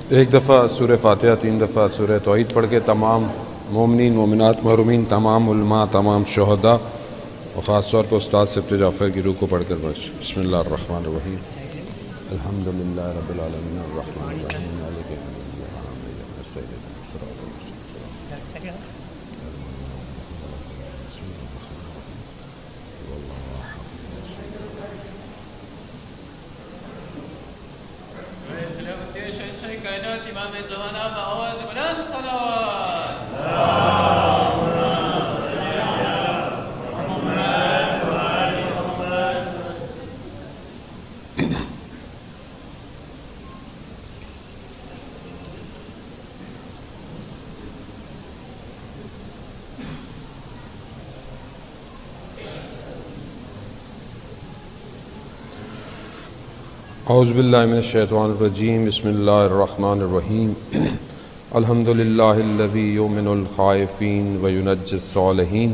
ایک دفعہ سورہ فاتحہ، 3 دفعہ سورہ توحید پڑھ کے تمام مومنین، مومنات، محرومین، تمام علماء، تمام شہداء اور خاص طور پر استاد سبت جعفر کی روح کو پڑھ کر بسم اللہ الرحمن الرحیم الحمدللہ رب العالمین الرحمن الرحیم مالک یوم الدین اعوذ باللہ من الشیطان الرجیم بسم اللہ الرحمن الرحیم الحمدللہ الذی یؤمن الخائفین وینجی الصالحین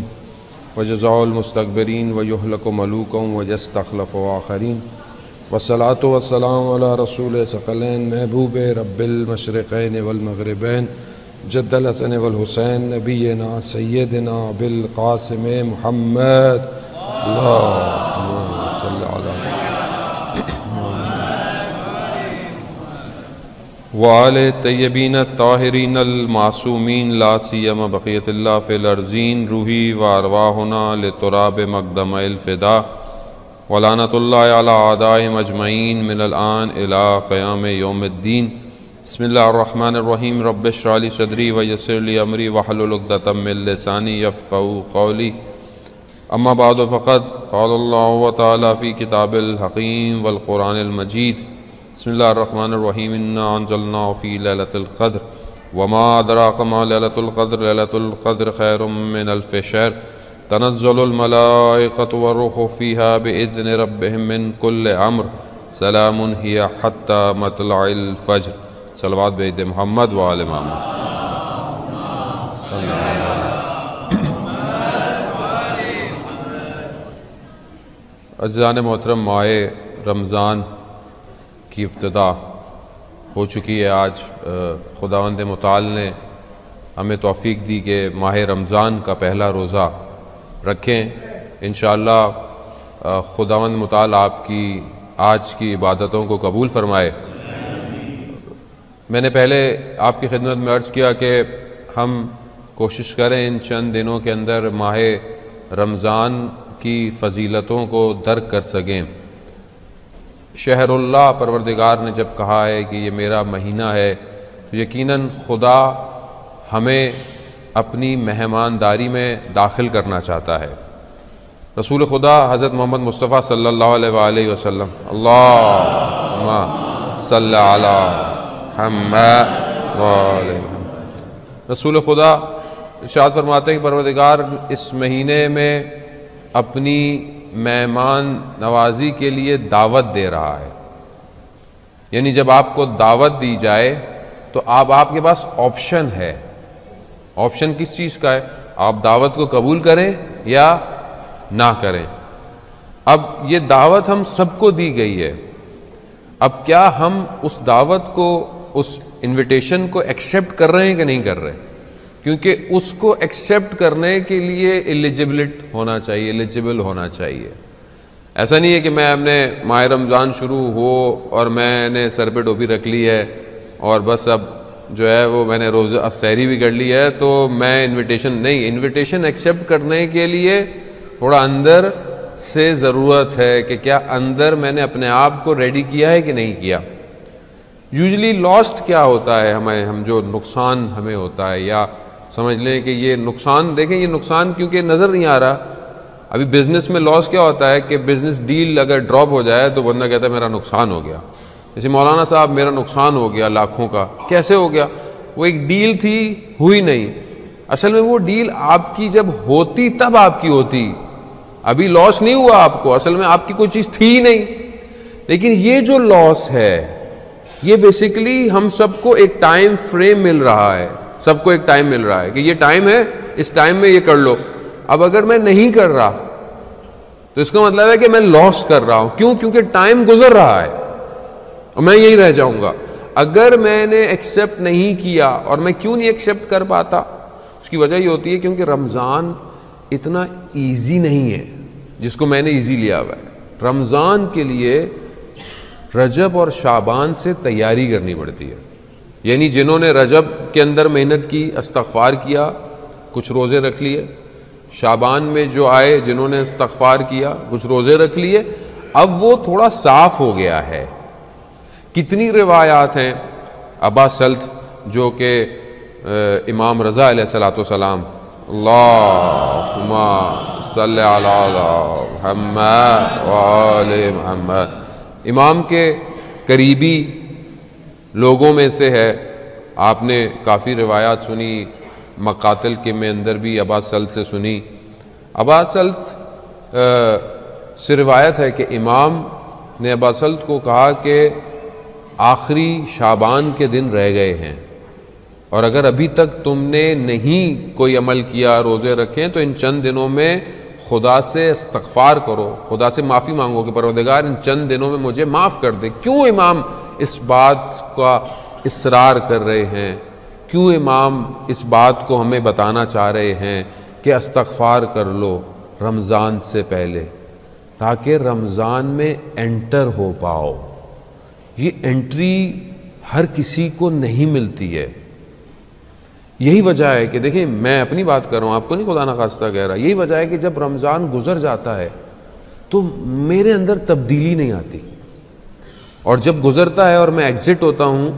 وجزاء المستکبرین ویہلک ملوکا ویستخلف آخرین والصلاة والسلام علی رسول ثقلین محبوب رب المشرقین والمغربین جد الحسن والحسین نبینا سیدنا بالقاسم محمد اللہم صلی علی وآل طیبین الطاہرین المعصومین لا سیما بقیت اللہ فی الارضین روحی و ارواحنا لتراب مقدم الفدا ولعنت اللہ علی اعدائهم اجمعین من الآن الى قیام یوم الدین بسم اللہ الرحمن الرحیم رب اشرح لی صدری ویسر لی امری واحلل عقدۃ من لسانی یفقہوا قولی اما بعد فقد قال اللہ تعالی فی کتاب الحکیم والقرآن المجید بسم اللہ الرحمن الرحیم انا انزلناه فی لیلۃ القدر وما ادراک ما لیلۃ القدر لیلۃ القدر خیر من الف شہر تنزل الملائکۃ والروح فیہا باذن ربہم من کل امر سلام ہی حتی مطلع الفجر صلوات بید محمد و آل محمد عزیزان محترم، ماہ رمضان کی ابتدا ہو چکی ہے۔ آج خداوند متعال نے ہمیں توفیق دی کہ ماہ رمضان کا پہلا روزہ رکھیں۔ انشاءاللہ خداوند متعال آپ کی آج کی عبادتوں کو قبول فرمائے۔ میں نے پہلے آپ کی خدمت میں عرض کیا کہ ہم کوشش کریں ان چند دنوں کے اندر ماہ رمضان کی فضیلتوں کو درک کر سکیں۔ شہر اللہ پروردگار نے جب کہا ہے کہ یہ میرا مہینہ ہے تو یقیناً خدا ہمیں اپنی مہمانداری میں داخل کرنا چاہتا ہے۔ رسول خدا حضرت محمد مصطفیٰ صلی اللہ علیہ وآلہ وسلم اللہم صلی علی محمد وآلہ محمد، رسول خدا ارشاد فرماتے ہیں کہ پروردگار اس مہینے میں اپنی مہمان نوازی کے لیے دعوت دے رہا ہے۔ یعنی جب آپ کو دعوت دی جائے تو آپ کے پاس آپشن ہے۔ آپشن کس چیز کا ہے؟ آپ دعوت کو قبول کریں یا نہ کریں۔ اب یہ دعوت ہم سب کو دی گئی ہے، اب کیا ہم اس دعوت کو، اس انویٹیشن کو ایکسیپٹ کر رہے ہیں کہ نہیں کر رہے؟ کیونکہ اس کو ایکسیپٹ کرنے کے لیے ایلیجیبل ہونا چاہیے۔ ایسا نہیں ہے کہ میں اپنے ماہ رمضان شروع ہو اور میں نے سر پہ ٹوپی رکھ لی ہے اور بس اب جو ہے وہ میں نے روزہ سحری بھی کر لی ہے تو میں انویٹیشن ایکسیپٹ کرنے کے لیے تھوڑا اندر سے ضرورت ہے کہ کیا اندر میں نے اپنے آپ کو ریڈی کیا ہے کہ نہیں کیا۔ یوزلی لاسٹ کیا ہوتا ہے ہم جو نقصان ہمیں ہوتا ہے، یا سمجھ لیں کہ یہ نقصان، دیکھیں یہ نقصان کیونکہ نظر نہیں آ رہا۔ ابھی بزنس میں لاس کیا ہوتا ہے کہ بزنس ڈیل اگر ڈراپ ہو جائے تو بندہ کہتا ہے میرا نقصان ہو گیا۔ جیسے مولانا صاحب میرا نقصان ہو گیا لاکھوں کا، کیسے ہو گیا؟ وہ ایک ڈیل تھی، ہوئی نہیں۔ اصل میں وہ ڈیل آپ کی جب ہوتی تب آپ کی ہوتی، ابھی لاس نہیں ہوا آپ کو، اصل میں آپ کی کوئی چیز تھی ہی نہیں۔ لیکن یہ جو لاس ہے یہ بیسیکلی ہم سب کو ایک ٹائم فریم مل رہا ہے، سب کو ایک ٹائم مل رہا ہے کہ یہ ٹائم ہے، اس ٹائم میں یہ کر لو۔ اب اگر میں نہیں کر رہا تو اس کا مطلب ہے کہ میں لاس کر رہا ہوں. کیوں؟ کیونکہ ٹائم گزر رہا ہے اور میں یہی رہ جاؤں گا. اگر میں نے ایکسیپٹ نہیں کیا، اور میں کیوں نہیں ایکسیپٹ کر پاتا، اس کی وجہ یہ ہوتی ہے کیونکہ رمضان اتنا ایزی نہیں ہے جس کو میں نے ایزی لیا ہوا ہے. رمضان کے لیے رجب اور شعبان سے تیاری کرنی پڑتی ہے. یعنی جنہوں نے رجب کے اندر محنت کی، استغفار کیا، کچھ روزے رکھ لیے، شعبان میں جو آئے جنہوں نے استغفار کیا، کچھ روزے رکھ لیے، اب وہ تھوڑا صاف ہو گیا ہے. کتنی روایات ہیں. ابا سلط جو کہ امام رضا علیہ الصلوۃ والسلام، اللہم صلی علی محمد وآل محمد، امام کے قریبی لوگوں میں سے ہے. آپ نے کافی روایات سنی، مقاتل کے میں اندر بھی ابا سلط سے سنی. ابا سلط سے روایت ہے کہ امام نے ابا سلط کو کہا کہ آخری شعبان کے دن رہ گئے ہیں، اور اگر ابھی تک تم نے نہیں کوئی عمل کیا، روزے رکھیں، تو ان چند دنوں میں خدا سے استغفار کرو، خدا سے معافی مانگو کہ پروردگار ان چند دنوں میں مجھے معاف کر دے. کیوں امام اس بات کا اصرار کر رہے ہیں؟ کیوں امام اس بات کو ہمیں بتانا چاہ رہے ہیں کہ استغفار کر لو رمضان سے پہلے؟ تاکہ رمضان میں انٹر ہو پاؤ. یہ انٹری ہر کسی کو نہیں ملتی ہے. یہی وجہ ہے کہ دیکھیں، میں اپنی بات کر رہا ہوں، آپ کو نہیں خدا نخواستہ کہہ رہا. یہی وجہ ہے کہ جب رمضان گزر جاتا ہے تو میرے اندر تبدیلی نہیں آتی، اور جب گزرتا ہے اور میں ایگزٹ ہوتا ہوں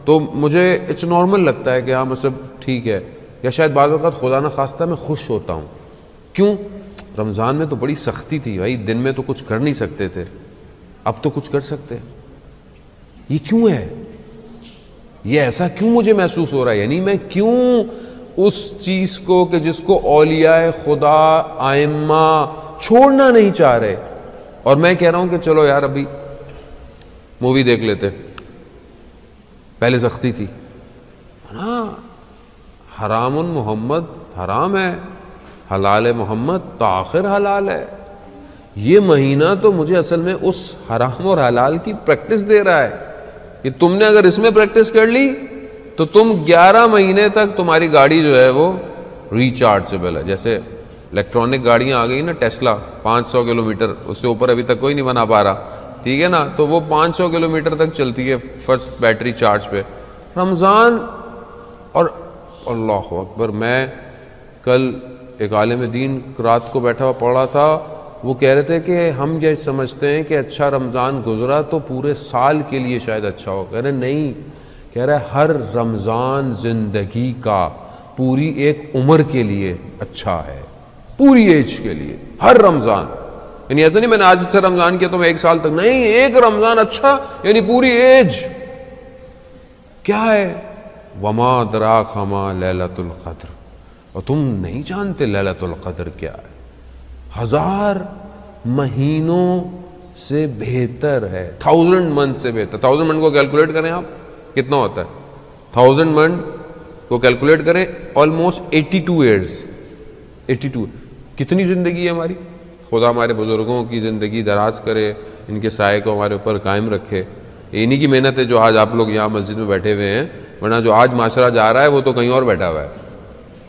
تو مجھے اٹس نارمل لگتا ہے کہ ہاں مطلب ٹھیک ہے، یا شاید بعض اوقات خدا نخواستہ میں خوش ہوتا ہوں. کیوں؟ رمضان میں تو بڑی سختی تھی بھائی، دن میں تو کچھ کر نہیں سکتے تھے، اب تو کچھ کر سکتے. یہ کیوں ہے؟ یہ ایسا کیوں مجھے محسوس ہو رہا ہے؟ یعنی میں کیوں اس چیز کو کہ جس کو اولیاء خدا، ائمہ چھوڑنا نہیں چاہ رہے، اور میں کہہ رہا ہوں کہ چلو یار ابھی مووی دیکھ لیتے. پہلے سختی تھی نا، حرام محمد حرام ہے، حلال محمد تاخر حلال ہے. یہ مہینہ تو مجھے اصل میں اس حرام اور حلال کی پریکٹس دے رہا ہے کہ تم نے اگر اس میں پریکٹس کر لی تو تم 11 مہینے تک تمہاری گاڑی جو ہے وہ ریچارجبل ہے. جیسے الیکٹرانک گاڑیاں آ گئی نا، ٹیسلا 500 کلومیٹر، اس سے اوپر ابھی تک کوئی نہیں بنا پا رہا، ٹھیک ہے نا، تو وہ 500 کلومیٹر تک چلتی ہے فرسٹ بیٹری چارج پہ. رمضان اور اللہ اکبر، میں کل ایک عالم دین رات کو بیٹھا ہوا پڑھ رہا تھا، وہ کہہ رہے تھے کہ ہم یہ سمجھتے ہیں کہ اچھا رمضان گزرا تو پورے سال کے لیے شاید اچھا ہو. کہہ رہے نہیں، کہہ رہے ہر رمضان زندگی کا پوری ایک عمر کے لیے اچھا ہے، پوری ایج کے لیے ہر رمضان. یعنی ایسا نہیں میں نے آج سے رمضان کیا تو میں 1 سال تک نہیں، ایک رمضان اچھا یعنی پوری ایج. کیا ہے؟ وما ادراک ما لیلۃ القدر، اور تم نہیں جانتے لیلۃ القدر کیا ہے. 1000 مہینوں سے بہتر ہے، 1000 منتھ سے بہتر. 1000 منتھ کو کیلکولیٹ کریں آپ، کتنا ہوتا ہے؟ 1000 منتھ کو کیلکولیٹ کریں، آلموسٹ 82 ایئرز. 82 کتنی زندگی ہے ہماری؟ خدا ہمارے بزرگوں کی زندگی دراز کرے، ان کے سائے کو ہمارے اوپر قائم رکھے. انہی کی محنت ہے جو آج آپ لوگ یہاں مسجد میں بیٹھے ہوئے ہیں، ورنہ جو آج معاشرہ جا رہا ہے وہ تو کہیں اور بیٹھا ہوا ہے.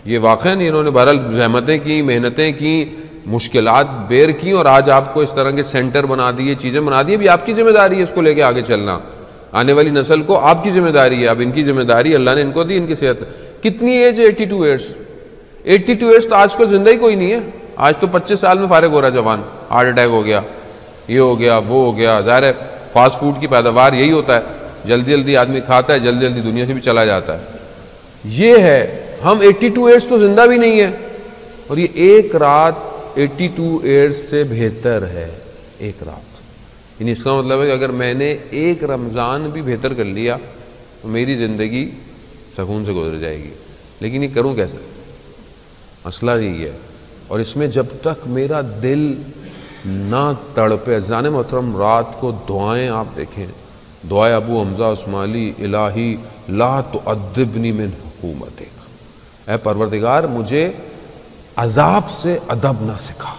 یہ واقعاً انہوں نے بہرحال زحمتیں کی، محنتیں کی، مشکلات بیر کی، اور آج آپ کو اس طرح کے سینٹر بنا دیے، چیزیں بنا دی. ابھی آپ کی ذمہ داری ہے اس کو لے کے آگے چلنا. آنے والی نسل کو آپ کی ذمہ داری ہے، اب ان کی ذمہ داری اللہ نے ان کو دی. ان کی صحت کتنی ایج ہے؟ 82 ایئرس. 82 ایئرس تو آج کل زندہ ہی کوئی نہیں ہے. آج تو 25 سال میں فارغ ہو رہا ہے جوان، ہارٹ اٹیک ہو گیا، یہ ہو گیا، وہ ہو گیا. ظاہر ہے فاسٹ فوڈ کی پیداوار یہی ہوتا ہے، جلدی جلدی آدمی کھاتا ہے، جلدی جلدی دنیا سے بھی چلا جاتا ہے. یہ ہے، ہم 82 ایئرس تو زندہ بھی نہیں ہے، اور یہ ایک رات 82 ایئرس سے بہتر ہے. ایک رات، یعنی اس کا مطلب ہے کہ اگر میں نے ایک رمضان بھی بہتر کر لیا تو میری زندگی سکون سے گزر جائے گی. لیکن یہ کروں کیسے؟ مسئلہ یہی ہے. اور اس میں جب تک میرا دل نہ تڑپے، عزیزان محترم، رات کو دعائیں آپ دیکھیں، دعائے ابو حمزہ عثمالی، الہی لا تؤدبنی من حکومتک، اے پروردگار مجھے عذاب سے ادب نہ سکھا.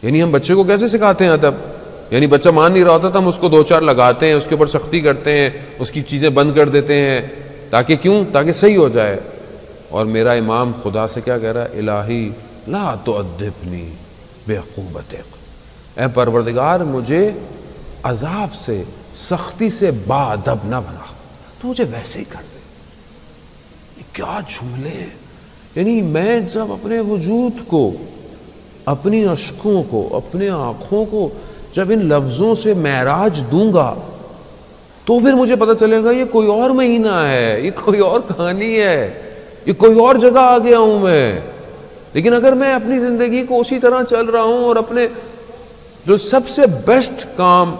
یعنی ہم بچے کو کیسے سکھاتے ہیں ادب؟ یعنی بچہ مان نہیں رہا ہوتا تو ہم اس کو 2-4 لگاتے ہیں، اس کے اوپر سختی کرتے ہیں، اس کی چیزیں بند کر دیتے ہیں، تاکہ کیوں؟ تاکہ صحیح ہو جائے۔ اور میرا امام خدا سے کیا کہہ رہا ہے؟ الہی لا تؤدبنی بعقوبتک، اے پروردگار مجھے عذاب سے، سختی سے باادب نہ بنا، تو مجھے ویسے ہی کر دے۔ یہ کیا جملے ہیں! یعنی میں جب اپنے وجود کو، اپنی اشکوں کو، اپنے آنکھوں کو جب ان لفظوں سے معراج دوں گا تو پھر مجھے پتہ چلے گا یہ کوئی اور مہینہ ہے، یہ کوئی اور کہانی ہے، یہ کوئی اور جگہ آ گیا ہوں میں۔ لیکن اگر میں اپنی زندگی کو اسی طرح چل رہا ہوں اور اپنے جو سب سے بیسٹ کام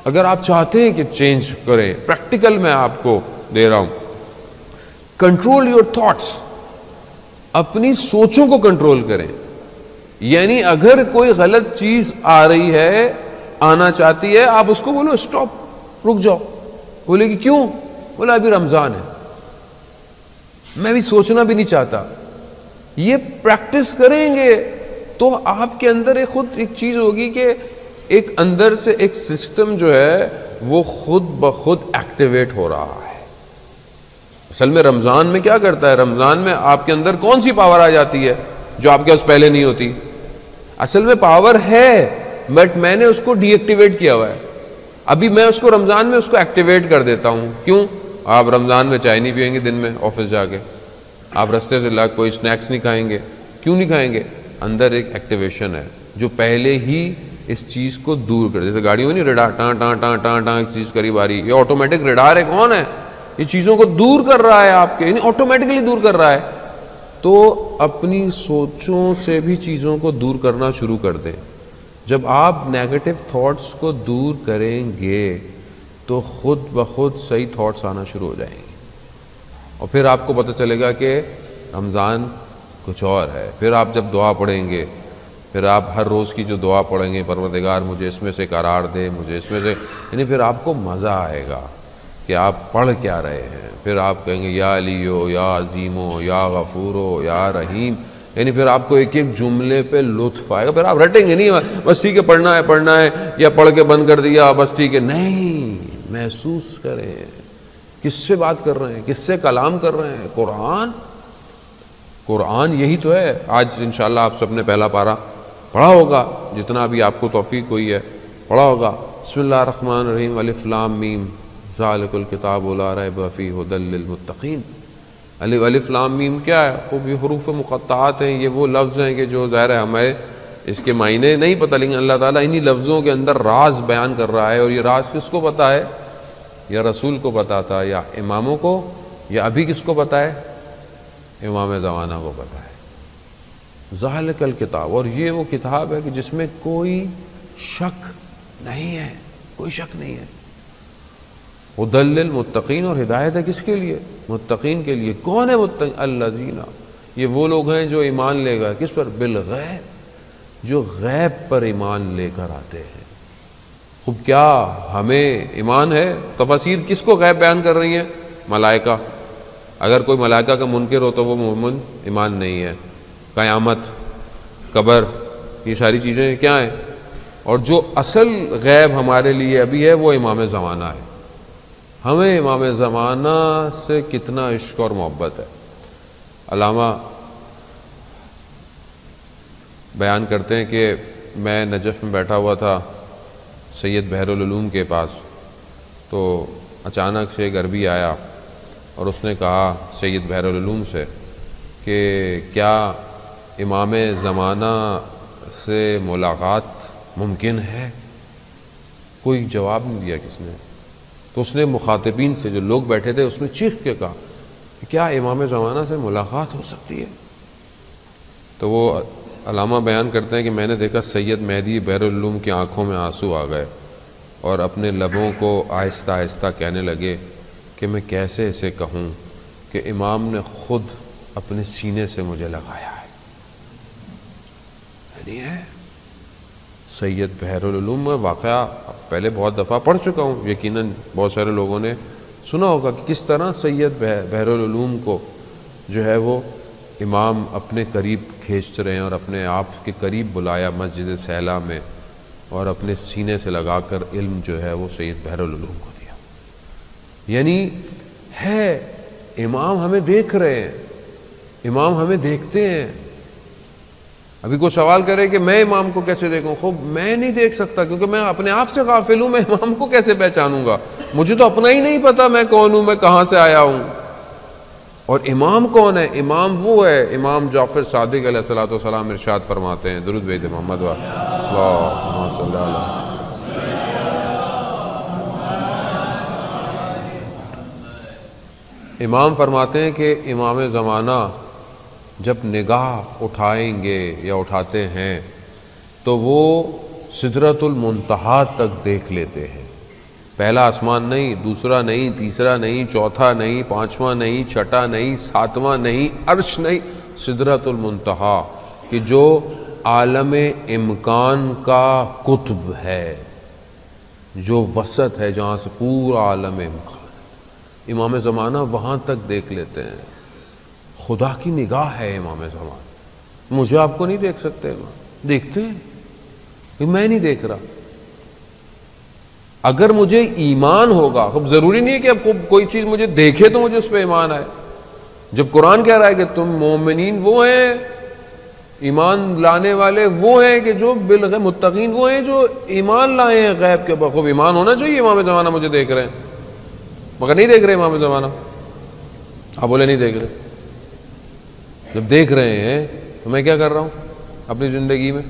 اگر آپ چاہتے ہیں کہ چینج کریں، پریکٹیکل میں آپ کو دے رہا ہوں، کنٹرول یور تھاٹس، اپنی سوچوں کو کنٹرول کریں۔ یعنی اگر کوئی غلط چیز آ رہی ہے، آنا چاہتی ہے، آپ اس کو بولو اسٹاپ، رک جاؤ۔ بولے کہ کیوں؟ بولا ابھی رمضان ہے، میں بھی سوچنا بھی نہیں چاہتا۔ یہ پریکٹس کریں گے تو آپ کے اندر خود ایک چیز ہوگی کہ ایک اندر سے ایک سسٹم جو ہے وہ خود بخود ایکٹیویٹ ہو رہا ہے۔ اصل میں رمضان میں کیا کرتا ہے؟ رمضان میں آپ کے اندر کون سی پاور آ جاتی ہے جو آپ کے پاس پہلے نہیں ہوتی؟ اصل میں پاور ہے، بٹ میں نے اس کو ڈی ایکٹیویٹ کیا ہوا ہے۔ ابھی میں اس کو رمضان میں اس کو ایکٹیویٹ کر دیتا ہوں۔ کیوں؟ آپ رمضان میں چائے نہیں پئیں گے دن میں آفس جا کے، آپ رستے سے لگ کوئی سنیکس نہیں کھائیں گے۔ کیوں نہیں کھائیں گے؟ اندر ایک ایکٹیویشن ہے جو پہلے ہی اس چیز کو دور کر، جیسے گاڑیوں میں نہیں ریڈار ٹاں ٹاں ٹاں ٹاں ٹاں ایک چیز قریب آ رہی ہے، یہ آٹومیٹک ریڈار ہے، کون ہے؟ یہ چیزوں کو دور کر رہا ہے آپ کے، یعنی آٹومیٹکلی دور کر رہا ہے۔ تو اپنی سوچوں سے بھی چیزوں کو دور کرنا شروع کر دیں۔ جب آپ نیگیٹو تھاٹس کو دور کریں گے تو خود بخود صحیح تھاٹس آنا شروع ہو جائیں گے، اور پھر آپ کو پتہ چلے گا کہ رمضان کچھ اور ہے۔ پھر آپ جب دعا پڑھیں گے، پھر آپ ہر روز کی جو دعا پڑھیں گے، پروردگار مجھے اس میں سے قرار دے، مجھے اس میں سے، یعنی پھر آپ کو مزہ آئے گا کہ آپ پڑھ کیا رہے ہیں۔ پھر آپ کہیں گے یا علیو، یا عظیمو، یا غفورو، یا رحیم، یعنی پھر آپ کو ایک ایک جملے پہ لطف آئے گا۔ پھر آپ رٹیں گے نہیں بس ٹھیک ہے پڑھنا ہے یا پڑھ کے بند کر دیا بس ٹھیک ہے، نہیں، محسوس کریں کس سے بات کر رہے ہیں، کس سے کلام کر رہے ہیں۔ قرآن یہی تو ہے۔ آج انشاءاللہ آپ سب نے پہلا پارہ پڑھا ہوگا، جتنا بھی آپ کو توفیق ہوئی ہے پڑھا ہوگا۔ بسم اللہ الرحمن الرحیم، الف لام میم ذالک الکتاب لا ریب فیہ ھدی للمتقین۔ الف لام میم کیا ہے؟ خوب یہ حروف مقطعات ہیں، یہ وہ لفظ ہیں کہ جو ظاہر ہے ہمیں اس کے معنی نہیں پتہ، لیکن اللہ تعالیٰ انہی لفظوں کے اندر راز بیان کر رہا ہے۔ اور یہ راز کس کو پتہ ہے؟ یا رسول کو پتہ تھا، یا اماموں کو، یا ابھی کس کو پتہ ہے؟ امام زمانہ کو پتہ ہے۔ ذالک الکتاب، اور یہ وہ کتاب ہے کہ جس میں کوئی شک نہیں ہے، کوئی شک نہیں ہے۔ ھدی للمتقین، اور ہدایت ہے کس کے لیے؟ متقین کے لیے۔ کون ہے متقین؟ الذین، یہ وہ لوگ ہیں جو ایمان لے گئے کس پر؟ بالغیب، جو غیب پر ایمان لے کر آتے ہیں۔ خوب کیا ہمیں ایمان ہے؟ تفاسیر کس کو غیب بیان کر رہی ہیں؟ ملائکہ۔ اگر کوئی ملائکہ کا منکر ہو تو وہ مومن ایمان نہیں ہے۔ قیامت، قبر، یہ ساری چیزیں کیا ہیں؟ اور جو اصل غیب ہمارے لیے ابھی ہے وہ امام زمانہ ہے۔ ہمیں امام زمانہ سے کتنا عشق اور محبت ہے۔ علامہ بیان کرتے ہیں کہ میں نجف میں بیٹھا ہوا تھا سید بحر العلوم کے پاس، تو اچانک سے ایک عربی آیا اور اس نے کہا سید بحر العلوم سے کہ کیا امام زمانہ سے ملاقات ممکن ہے؟ کوئی جواب نہیں دیا کس نے۔ تو اس نے مخاطبین سے، جو لوگ بیٹھے تھے، اس میں چیخ کے کہا کہ کیا امام زمانہ سے ملاقات ہو سکتی ہے؟ تو وہ علامہ بیان کرتے ہیں کہ میں نے دیکھا سید مہدی بحر العلوم کی آنکھوں میں آنسو آ گئے اور اپنے لبوں کو آہستہ آہستہ کہنے لگے کہ میں کیسے اسے کہوں کہ امام نے خود اپنے سینے سے مجھے لگایا ہے۔ یعنی ہے سید بحر العلوم میں واقعہ پہلے بہت دفعہ پڑھ چکا ہوں، یقیناً بہت سارے لوگوں نے سنا ہوگا کہ کس طرح سید بحر العلوم کو جو ہے وہ امام اپنے قریب کھینچ رہے ہیں اور اپنے آپ کے قریب بلایا مسجد سیلا میں، اور اپنے سینے سے لگا کر علم جو ہے وہ سید بحر العلوم کو دیا. یعنی ہے امام ہمیں دیکھ رہے ہیں، امام ہمیں دیکھتے ہیں. ابھی کوئی سوال کرے کہ میں امام کو کیسے دیکھوں؟ خوب میں نہیں دیکھ سکتا، کیونکہ میں اپنے آپ سے غافل ہوں. میں امام کو کیسے پہچانوں گا؟ مجھے تو اپنا ہی نہیں پتا میں کون ہوں، میں کہاں سے آیا ہوں. اور امام کون ہے؟ امام وہ ہے، امام جعفر صادق علیہ الصلوۃ والسلام ارشاد فرماتے ہیں، درود بھیج محمد اللہم صلی اللہ. امام فرماتے ہیں کہ امام زمانہ جب نگاہ اٹھائیں گے یا اٹھاتے ہیں تو وہ سدرۃ المنتہا تک دیکھ لیتے ہیں. پہلا آسمان نہیں، دوسرا نہیں، تیسرا نہیں، چوتھا نہیں، پانچواں نہیں، چھٹا نہیں، ساتواں نہیں، عرش نہیں، سدرۃ المنتہا، کہ جو عالم امکان کا قطب ہے، جو وسط ہے، جہاں سے پورا عالم امکان ہے. امام زمانہ وہاں تک دیکھ لیتے ہیں. خدا کی نگاہ ہے امام زمانہ. مجھے آپ کو نہیں دیکھ سکتے، امام دیکھتے ہیں، میں نہیں دیکھ رہا. اگر مجھے ایمان ہوگا، اب ضروری نہیں ہے کہ اب کوئی چیز مجھے دیکھے تو مجھے اس پہ ایمان آئے. جب قرآن کہہ رہا ہے کہ تم مومنین وہ ہیں، ایمان لانے والے وہ ہیں کہ جو بالغیب، متقین وہ ہیں جو ایمان لائے ہیں غیب کے اوپر. خوب ایمان ہونا چاہیے. امام زمانہ مجھے دیکھ رہے ہیں، مگر نہیں دیکھ رہے امام زمانہ. آپ بولے نہیں دیکھ رہے. جب دیکھ رہے ہیں تو میں کیا کر رہا ہوں اپنی زندگی میں؟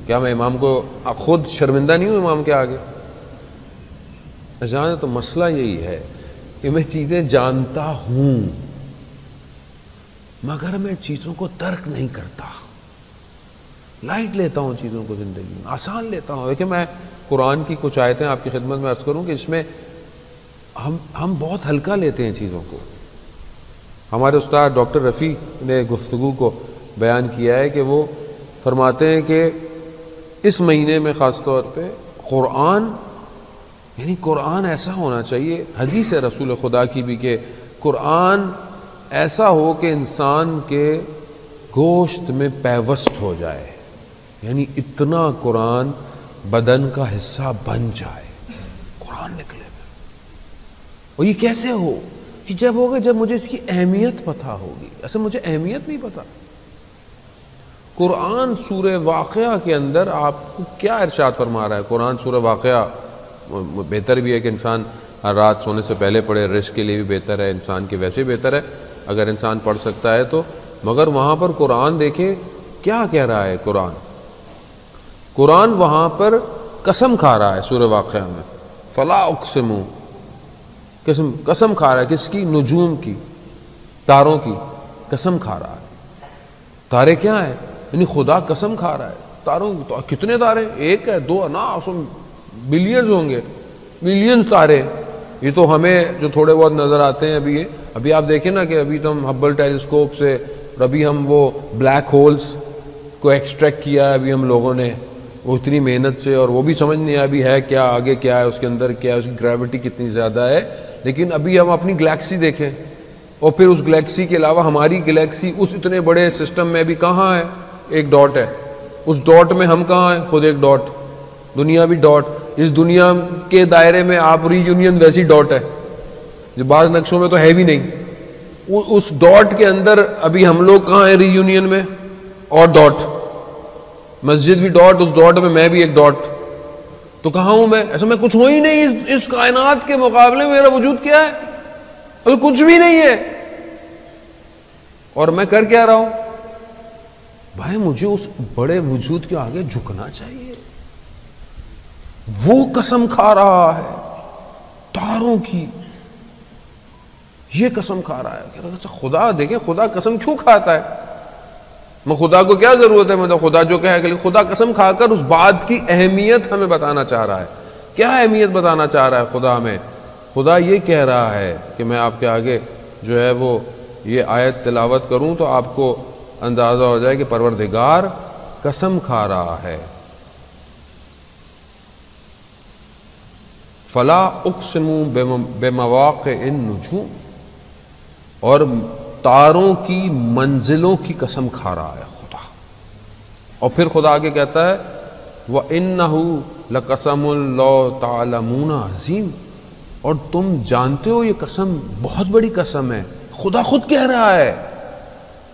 کیا میں امام کو خود شرمندہ نہیں ہوں امام کے آگے؟ جانے تو مسئلہ یہی ہے کہ میں چیزیں جانتا ہوں مگر میں چیزوں کو ترک نہیں کرتا. لائٹ لیتا ہوں چیزوں کو، زندگی میں آسان لیتا ہوں. کہ میں قرآن کی کچھ آیتیں آپ کی خدمت میں عرض کروں کہ اس میں ہم بہت ہلکا لیتے ہیں چیزوں کو. ہمارے استاد ڈاکٹر رفیع نے گفتگو کو بیان کیا ہے کہ وہ فرماتے ہیں کہ اس مہینے میں خاص طور پہ قرآن، یعنی قرآن ایسا ہونا چاہیے، حدیث ہے رسول خدا کی بھی کہ قرآن ایسا ہو کہ انسان کے گوشت میں پیوست ہو جائے. یعنی اتنا قرآن بدن کا حصہ بن جائے قرآن نکلے میں. اور یہ کیسے ہو؟ کہ جب ہوگا جب مجھے اس کی اہمیت پتہ ہوگی. ایسے مجھے اہمیت نہیں پتہ. قرآن سورہ واقعہ کے اندر آپ کو کیا ارشاد فرما رہا ہے؟ قرآن سورہ واقعہ بہتر بھی ہے کہ انسان ہر رات سونے سے پہلے پڑھے، رزق کے لیے بھی بہتر ہے، انسان کے ویسے بہتر ہے اگر انسان پڑھ سکتا ہے تو. مگر وہاں پر قرآن دیکھیں کیا کہہ رہا ہے. قرآن وہاں پر قسم کھا رہا ہے سورہ واقعہ میں. فلا اقسم، قسم کھا رہا ہے. کس کی؟ نجوم کی، تاروں کی قسم کھا رہا ہے. تارے کیا ہیں؟ یعنی خدا قسم کھا رہا ہے تاروں کی. کتنے تارے؟ ایک ہے، دو نا، بلینز ہوں گے، ملین تارے. یہ تو ہمیں جو تھوڑے بہت نظر آتے ہیں ابھی آپ دیکھیں نا کہ ابھی تو ہم ہبل ٹیلیسکوپ سے، اور ابھی ہم وہ بلیک ہولز کو ایکسٹریکٹ کیا ہے ابھی ہم لوگوں نے، وہ اتنی محنت سے، اور وہ بھی سمجھ نہیں ابھی ہے کیا، آگے کیا ہے، اس کے اندر کیا ہے، اس کی گریوٹی کتنی زیادہ ہے. لیکن ابھی ہم اپنی گلیکسی دیکھیں، اور پھر اس گلیکسی کے علاوہ ہماری گلیکسی اس اتنے بڑے سسٹم میں ابھی کہاں ہے؟ ایک ڈاٹ ہے. اس ڈاٹ میں ہم کہاں ہیں؟ خود ایک ڈاٹ. دنیا بھی ڈاٹ. اس دنیا کے دائرے میں آپ ری یونین ویسی ڈاٹ ہے جو بعض نقشوں میں تو ہے بھی نہیں. اس ڈاٹ کے اندر ابھی ہم لوگ کہاں ہیں؟ ری یونین میں. اور ڈاٹ، مسجد بھی ڈاٹ، اس ڈاٹ میں میں بھی ایک ڈاٹ. تو کہاں ہوں میں؟ ایسا میں کچھ ہوں ہی نہیں. اس کائنات کے مقابلے میں میرا وجود کیا ہے؟ کچھ بھی نہیں ہے. اور میں کر کیا رہا ہوں؟ بھائی مجھے اس بڑے وجود کے آگے جھکنا چاہیے. وہ قسم کھا رہا ہے تاروں کی، یہ قسم کھا رہا ہے. خدا دیکھیں خدا قسم کیوں کھاتا ہے؟ میں خدا کو کیا ضرورت ہے؟ مطلب خدا جو کہے کہ خدا قسم کھا کر اس بات کی اہمیت ہمیں بتانا چاہ رہا ہے. کیا اہمیت بتانا چاہ رہا ہے خدا ہمیں؟ خدا یہ کہہ رہا ہے کہ میں آپ کے آگے جو ہے وہ یہ آیت تلاوت کروں تو آپ کو اندازہ ہو جائے کہ پروردگار قسم کھا رہا ہے. فلا اقسم بمواقع النجوم، اور تاروں کی منزلوں کی قسم کھا رہا ہے خدا. اور پھر خدا آگے کہتا ہے وَإِنَّهُ لَقَسَمٌ لَوْ تَعْلَمُونَ عَظِيمٌ، اور تم جانتے ہو یہ قسم بہت بڑی قسم ہے. خدا خود کہہ رہا ہے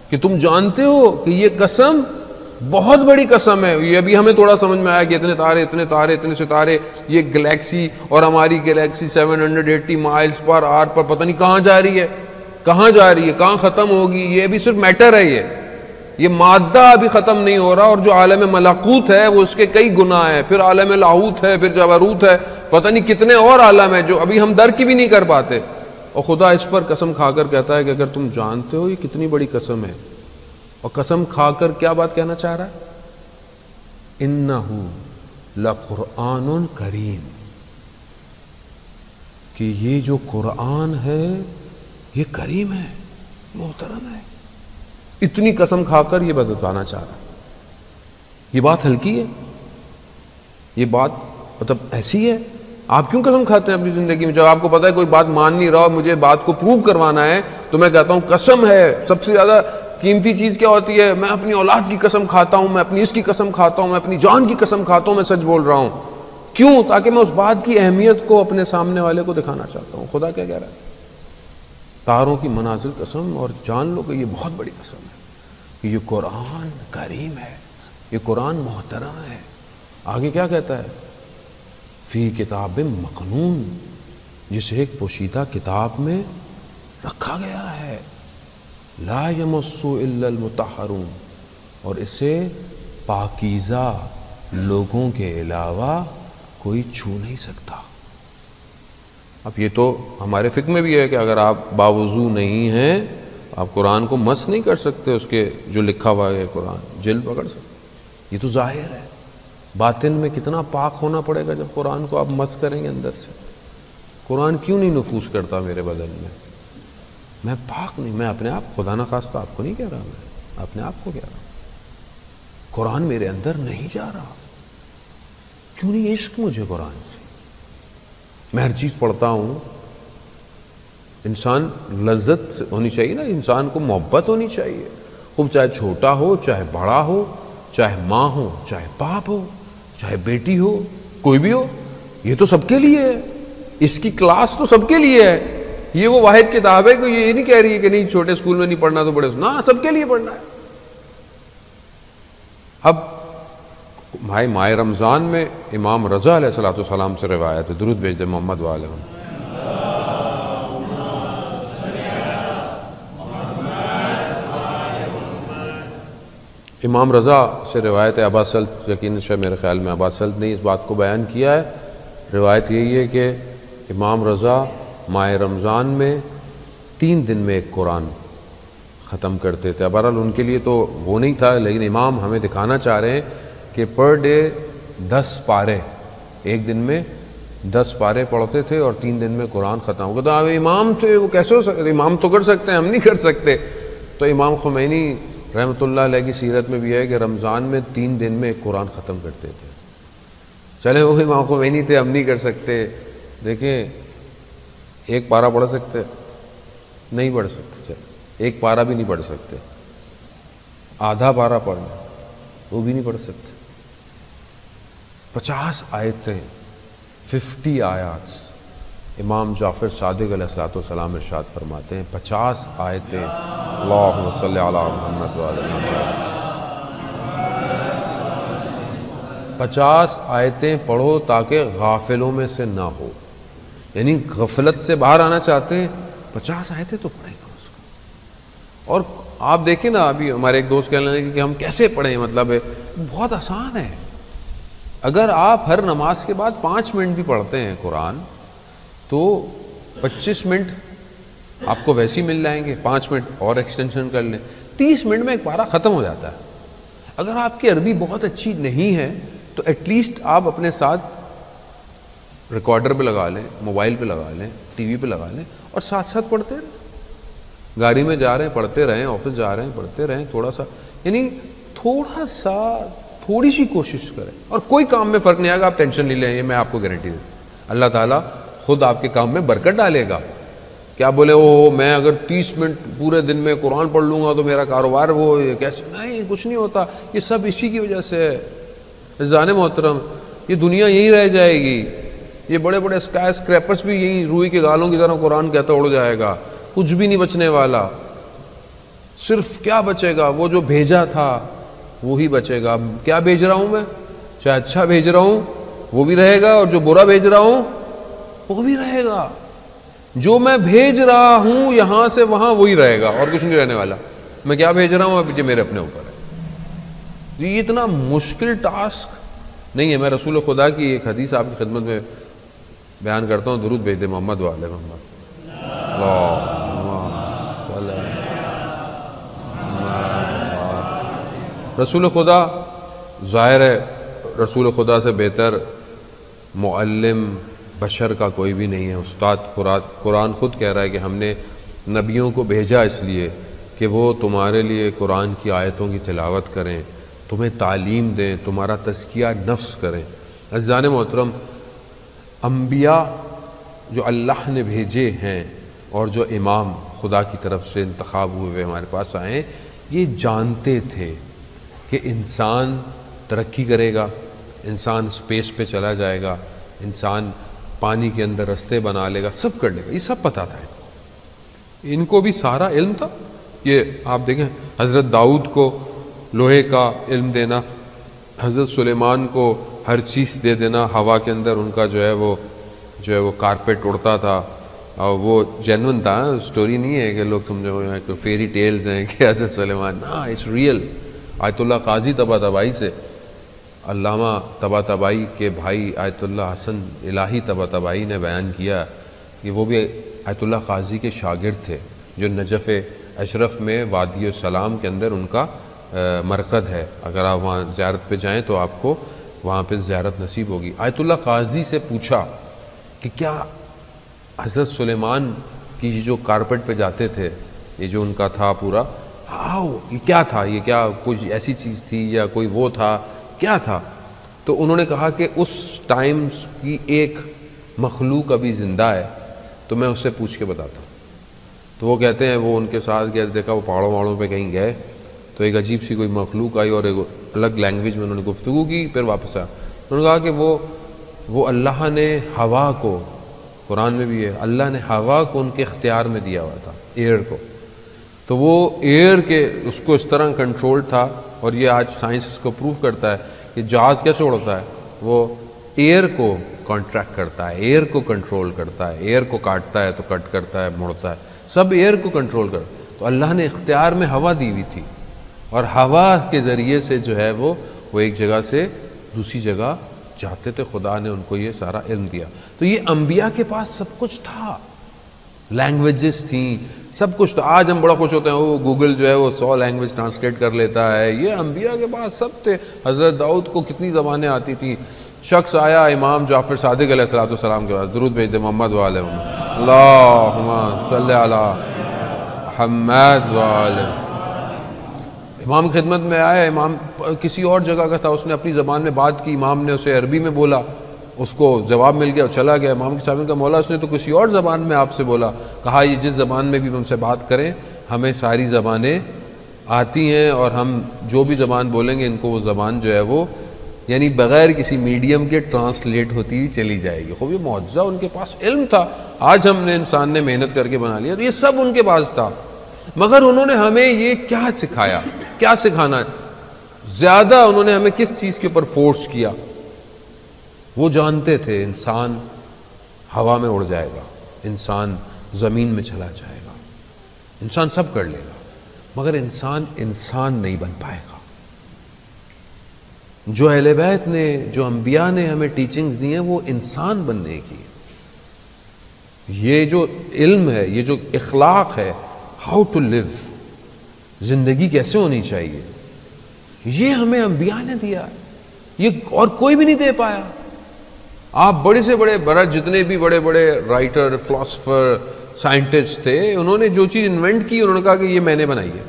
کہ تم جانتے ہو کہ یہ قسم بہت بڑی قسم ہے. یہ ابھی ہمیں تھوڑا سمجھ میں آیا کہ اتنے تارے اتنے ستارے، یہ گلیکسی اور ہماری گلیکسی 780 مائلز پر آر پر پتہ نہیں کہاں جا رہی ہے، کہاں ختم ہوگی. یہ ابھی صرف میٹر ہے، یہ مادہ ابھی ختم نہیں ہو رہا. اور جو عالم ملکوت ہے وہ اس کے کئی گنا ہے، پھر عالم لاہوت ہے، پھر جبروت ہے، پتہ نہیں کتنے اور عالم ہیں جو ابھی ہم درک بھی نہیں کر پاتے. اور خدا اس پر قسم کھا کر کہتا ہے کہ اگر تم جانتے ہو یہ کتنی بڑی قسم ہے. اور قسم کھا کر کیا بات کہنا چاہ رہا ہے؟ اِنَّهُ لَقُرْآنٌ کریم، کہ یہ جو قرآن ہے یہ کریم ہے، محترم ہے. اتنی قسم کھا کر یہ بتانا چاہ رہا ہے. یہ بات ہلکی ہے، یہ بات مطلب ایسی ہے. آپ کیوں قسم کھاتے ہیں اپنی زندگی میں؟ جب آپ کو پتا ہے کوئی بات مان نہیں رہا، مجھے بات کو پروو کروانا ہے، تو میں کہتا ہوں قسم ہے. سب سے زیادہ قیمتی چیز کیا ہوتی ہے؟ میں اپنی اولاد کی قسم کھاتا ہوں، میں اپنی اس کی قسم کھاتا ہوں، میں اپنی جان کی قسم کھاتا ہوں میں سچ بول رہا ہوں. کیوں؟ تاکہ میں اس بات کی اہمیت کو اپنے سامنے والے کو دکھانا چاہتا ہوں. خدا کیا کہہ رہا ہے؟ تاروں کی منازل قسم، اور جان لو کہ یہ بہت بڑی قسم ہے کہ یہ قرآن کریم ہے، یہ قرآن محترم ہے. آگے کیا کہتا ہے؟ فی کتاب مکنون، جسے ایک پوشیدہ کتاب میں رکھا گیا ہے. لا یمس الا المطہرون، اور اسے پاکیزہ لوگوں کے علاوہ کوئی چھو نہیں سکتا. اب یہ تو ہمارے فقہ میں بھی ہے کہ اگر آپ باوضو نہیں ہیں آپ قرآن کو مس نہیں کر سکتے، اس کے جو لکھا ہوا ہے قرآن جلد پکڑ سکتے. یہ تو ظاہر ہے. باطن میں کتنا پاک ہونا پڑے گا جب قرآن کو آپ مس کریں گے اندر سے. قرآن کیوں نہیں نفوذ کرتا میرے بدن میں پاک نہیں. میں اپنے آپ، خدا نخواستہ آپ کو نہیں کہہ رہا، میں اپنے آپ کو کہہ رہا ہوں. قرآن میرے اندر نہیں جا رہا. کیوں نہیں عشق مجھے قرآن سے؟ میں ہر چیز پڑھتا ہوں. انسان لذت ہونی چاہیے نا، انسان کو محبت ہونی چاہیے. خوب چاہے چھوٹا ہو، چاہے بڑا ہو، چاہے ماں ہو، چاہے باپ ہو، چاہے بیٹی ہو، کوئی بھی ہو. یہ تو سب کے لیے ہے. اس کی کلاس تو سب کے لیے ہے. یہ وہ واحد کتاب ہے کہ یہ نہیں کہہ رہی ہے کہ نہیں چھوٹے اسکول میں نہیں پڑھنا تو بڑے، نہ سب کے لیے پڑھنا ہے. اب ماہ رمضان میں امام رضا علیہ الصلوۃ والسلام سے روایت ہے، درود بھیج دے محمد والے. امام رضا سے روایت ہے، ابا سلط یقیناً شاید میرے خیال میں ابا سلط نے اس بات کو بیان کیا ہے. روایت یہی ہے کہ امام رضا ماہ رمضان میں 3 دن میں ایک قرآن ختم کرتے تھے. بہرحال ان کے لیے تو وہ نہیں تھا، لیکن امام ہمیں دکھانا چاہ رہے ہیں کہ پر ڈے 10 پارے، ایک دن میں 10 پارے پڑھتے تھے اور 3 دن میں قرآن ختم ہو گیا. تو امام تھے، وہ کیسے ہو سکتے؟ امام تو کر سکتے ہیں، ہم نہیں کر سکتے. تو امام خمینی رحمۃ اللہ علیہ کی سیرت میں بھی ہے کہ رمضان میں 3 دن میں ایک قرآن ختم کرتے تھے. چلے وہ امام خمینی تھے، ہم نہیں کر سکتے. دیکھیں، ایک پارہ پڑھ سکتے؟ نہیں پڑھ سکتے. چلے ایک پارہ بھی نہیں پڑھ سکتے. آدھا پارہ پڑھنا وہ بھی نہیں پڑھ سکتے. 50 آیتیں، 50 آیات. امام جعفر صادق علیہ السلام ارشاد فرماتے ہیں 50 آیتیں. اللہم صلی علی محمد وعلی محمد. 50 آیتیں پڑھو تاکہ غافلوں میں سے نہ ہو. یعنی غفلت سے باہر آنا چاہتے ہیں، 50 آیتیں تو پڑھیں گا اس کو. اور آپ دیکھیں نا، ابھی ہمارے ایک دوست کہنے لگے کہ ہم کیسے پڑھیں، مطلب بہت آسان ہے. اگر آپ ہر نماز کے بعد 5 منٹ بھی پڑھتے ہیں قرآن تو 25 منٹ آپ کو ویسے ہی مل جائیں گے. 5 منٹ اور ایکسٹینشن کر لیں، 30 منٹ میں ایک پارہ ختم ہو جاتا ہے. اگر آپ کی عربی بہت اچھی نہیں ہے تو ایٹ لیسٹ آپ اپنے ساتھ ریکارڈر پہ لگا لیں، موبائل پہ لگا لیں، ٹی وی پہ لگا لیں اور ساتھ ساتھ پڑھتے رہیں. گاڑی میں جا رہے ہیں پڑھتے رہیں، آفس جا رہے ہیں پڑھتے رہیں. تھوڑا سا، یعنی تھوڑی سی کوشش کریں اور کوئی کام میں فرق نہیں آئے گا. آپ ٹینشن نہیں لیں، یہ میں آپ کو گارنٹی دوں. اللہ تعالیٰ خود آپ کے کام میں برکت ڈالے گا. کیا بولے او میں اگر 30 منٹ پورے دن میں قرآن پڑھ لوں گا تو میرا کاروبار وہ کیسے؟ نہیں، کچھ نہیں ہوتا، یہ سب اسی کی وجہ سے ہے۔ عزیزان محترم، یہ دنیا یہی رہ جائے گی، یہ بڑے بڑے اسکائی اسکریپرز بھی یہی روئی کے گالوں کی طرح قرآن کہتا اڑ جائے گا، کچھ بھی نہیں بچنے والا۔ صرف کیا بچے گا؟ وہ جو بھیجا تھا وہی بچے گا۔ کیا بھیج رہا ہوں میں؟ چاہے اچھا بھیج رہا ہوں وہ بھی رہے گا، اور جو برا بھیج رہا ہوں وہ بھی رہے گا۔ جو میں بھیج رہا ہوں یہاں سے وہاں وہی رہے گا، اور کچھ نہیں رہنے والا۔ میں کیا بھیج رہا ہوں اب یہ میرے اپنے اوپر ہے۔ یہ اتنا مشکل ٹاسک نہیں ہے۔ میں رسول خدا کی ایک حدیث آپ کی خدمت میں بیان کرتا ہوں، درود بھیج دے محمد وآل محمد۔ رسول خدا، ظاہر ہے رسول خدا سے بہتر معلم بشر کا کوئی بھی نہیں ہے۔ استاد قرآن خود کہہ رہا ہے کہ ہم نے نبیوں کو بھیجا اس لیے کہ وہ تمہارے لیے قرآن کی آیتوں کی تلاوت کریں، تمہیں تعلیم دیں، تمہارا تزکیہ نفس کریں۔ عزیزان محترم، انبیاء جو اللہ نے بھیجے ہیں اور جو امام خدا کی طرف سے انتخاب ہوئے ہمارے پاس آئے ہیں، یہ جانتے تھے کہ انسان ترقی کرے گا، انسان اسپیس پہ چلا جائے گا، انسان پانی کے اندر رستے بنا لے گا، سب کر لے گا۔ یہ سب پتہ تھا ان کو بھی سارا علم تھا۔ یہ آپ دیکھیں حضرت داؤد کو لوہے کا علم دینا، حضرت سلیمان کو ہر چیز دے دینا، ہوا کے اندر ان کا جو ہے وہ کارپیٹ اڑتا تھا، اور وہ جینون تھا، سٹوری نہیں ہے کہ لوگ سمجھو کہ فیری ٹیلز ہیں کہ حضرت سلیمان، نا اٹس ریئل۔ آیت اللہ قاضی طباطبائی سے، علامہ طباطبائی کے بھائی آیت اللہ حسن الہی طباطبائی نے بیان کیا کہ وہ بھی آیت اللہ قاضی کے شاگرد تھے، جو نجف اشرف میں وادی السلام کے اندر ان کا مرکز ہے۔ اگر آپ وہاں زیارت پہ جائیں تو آپ کو وہاں پہ زیارت نصیب ہوگی۔ آیت اللہ قاضی سے پوچھا کہ کیا حضرت سلیمان کی جو کارپٹ پہ جاتے تھے، یہ جو ان کا تھا پورا، یہ کیا تھا؟ یہ کیا کچھ ایسی چیز تھی یا کوئی وہ تھا؟ کیا تھا؟ تو انہوں نے کہا کہ اس ٹائم کی ایک مخلوق ابھی زندہ ہے، تو میں اس سے پوچھ کے بتاتا ہوں۔ تو وہ کہتے ہیں وہ ان کے ساتھ گیا، دیکھا وہ پہاڑوں وہاڑوں پہ کہیں گئے تو ایک عجیب سی کوئی مخلوق آئی اور ایک الگ لینگویج میں انہوں نے گفتگو کی، پھر واپس آیا۔ انہوں نے کہا کہ وہ اللہ نے ہوا کو، قرآن میں بھی ہے، اللہ نے ہوا کو ان کے اختیار میں دیا ہوا تھا، ایئر کو۔ تو وہ ایئر کے اس کو اس طرح کنٹرول تھا، اور یہ آج سائنس اس کو پروف کرتا ہے کہ جہاز کیسے اڑتا ہے، وہ ایئر کو کانٹریکٹ کرتا ہے، ایئر کو کنٹرول کرتا ہے، ایئر کو کاٹتا ہے تو کٹ کرتا ہے، مڑتا ہے، سب ایئر کو کنٹرول کرتا ہے۔ تو اللہ نے اختیار میں ہوا دی ہوئی تھی، اور ہوا کے ذریعے سے جو ہے وہ ایک جگہ سے دوسری جگہ جاتے تھے۔ خدا نے ان کو یہ سارا علم دیا۔ تو یہ انبیاء کے پاس سب کچھ تھا، لینگویجز تھیں، سب کچھ تو آج ہم بڑا خوش ہوتے ہیں وہ گوگل جو ہے وہ 100 لینگویج ٹرانسلیٹ کر لیتا ہے۔ یہ انبیاء کے پاس سب تھے۔ حضرت داؤد کو کتنی زبانیں آتی تھیں۔ شخص آیا امام جعفر صادق علیہ السلام کے پاس، درود بھیج دے محمد وآلہ محمد، اللہم صلی علی محمد وآلہ۔ امام خدمت میں آیا، امام کسی اور جگہ کا تھا، اس نے اپنی زبان میں بات کی، امام نے اسے عربی میں بولا، اس کو جواب مل گیا اور چلا گیا۔ امام کے صاحب کا مولا اس نے تو کسی اور زبان میں آپ سے بولا، کہا یہ جس زبان میں بھی ہم سے بات کریں، ہمیں ساری زبانیں آتی ہیں، اور ہم جو بھی زبان بولیں گے ان کو وہ زبان جو ہے وہ یعنی بغیر کسی میڈیم کے ٹرانسلیٹ ہوتی ہوئی چلی جائے گی۔ خوب یہ معجزہ، ان کے پاس علم تھا۔ آج ہم نے انسان نے محنت کر کے بنا لیا، تو یہ سب ان کے پاس تھا، مگر انہوں نے ہمیں یہ کیا سکھایا، کیا سکھانا ہے زیادہ، انہوں نے ہمیں کس چیز کے اوپر فورس کیا؟ وہ جانتے تھے انسان ہوا میں اڑ جائے گا، انسان زمین میں چلا جائے گا، انسان سب کر لے گا، مگر انسان نہیں بن پائے گا۔ جو اہل بیت نے، جو انبیاء نے ہمیں ٹیچنگز دی ہیں وہ انسان بننے کی۔ یہ جو علم ہے، یہ جو اخلاق ہے، ہاؤ ٹو لیو، زندگی کیسے ہونی چاہیے، یہ ہمیں انبیاء نے دیا ہے، یہ اور کوئی بھی نہیں دے پایا۔ آپ بڑے سے بڑے جتنے بھی بڑے بڑے رائٹر، فلاسفر، سائنٹسٹ تھے، انہوں نے جو چیز انوینٹ کی انہوں نے کہا کہ یہ میں نے بنائی ہے،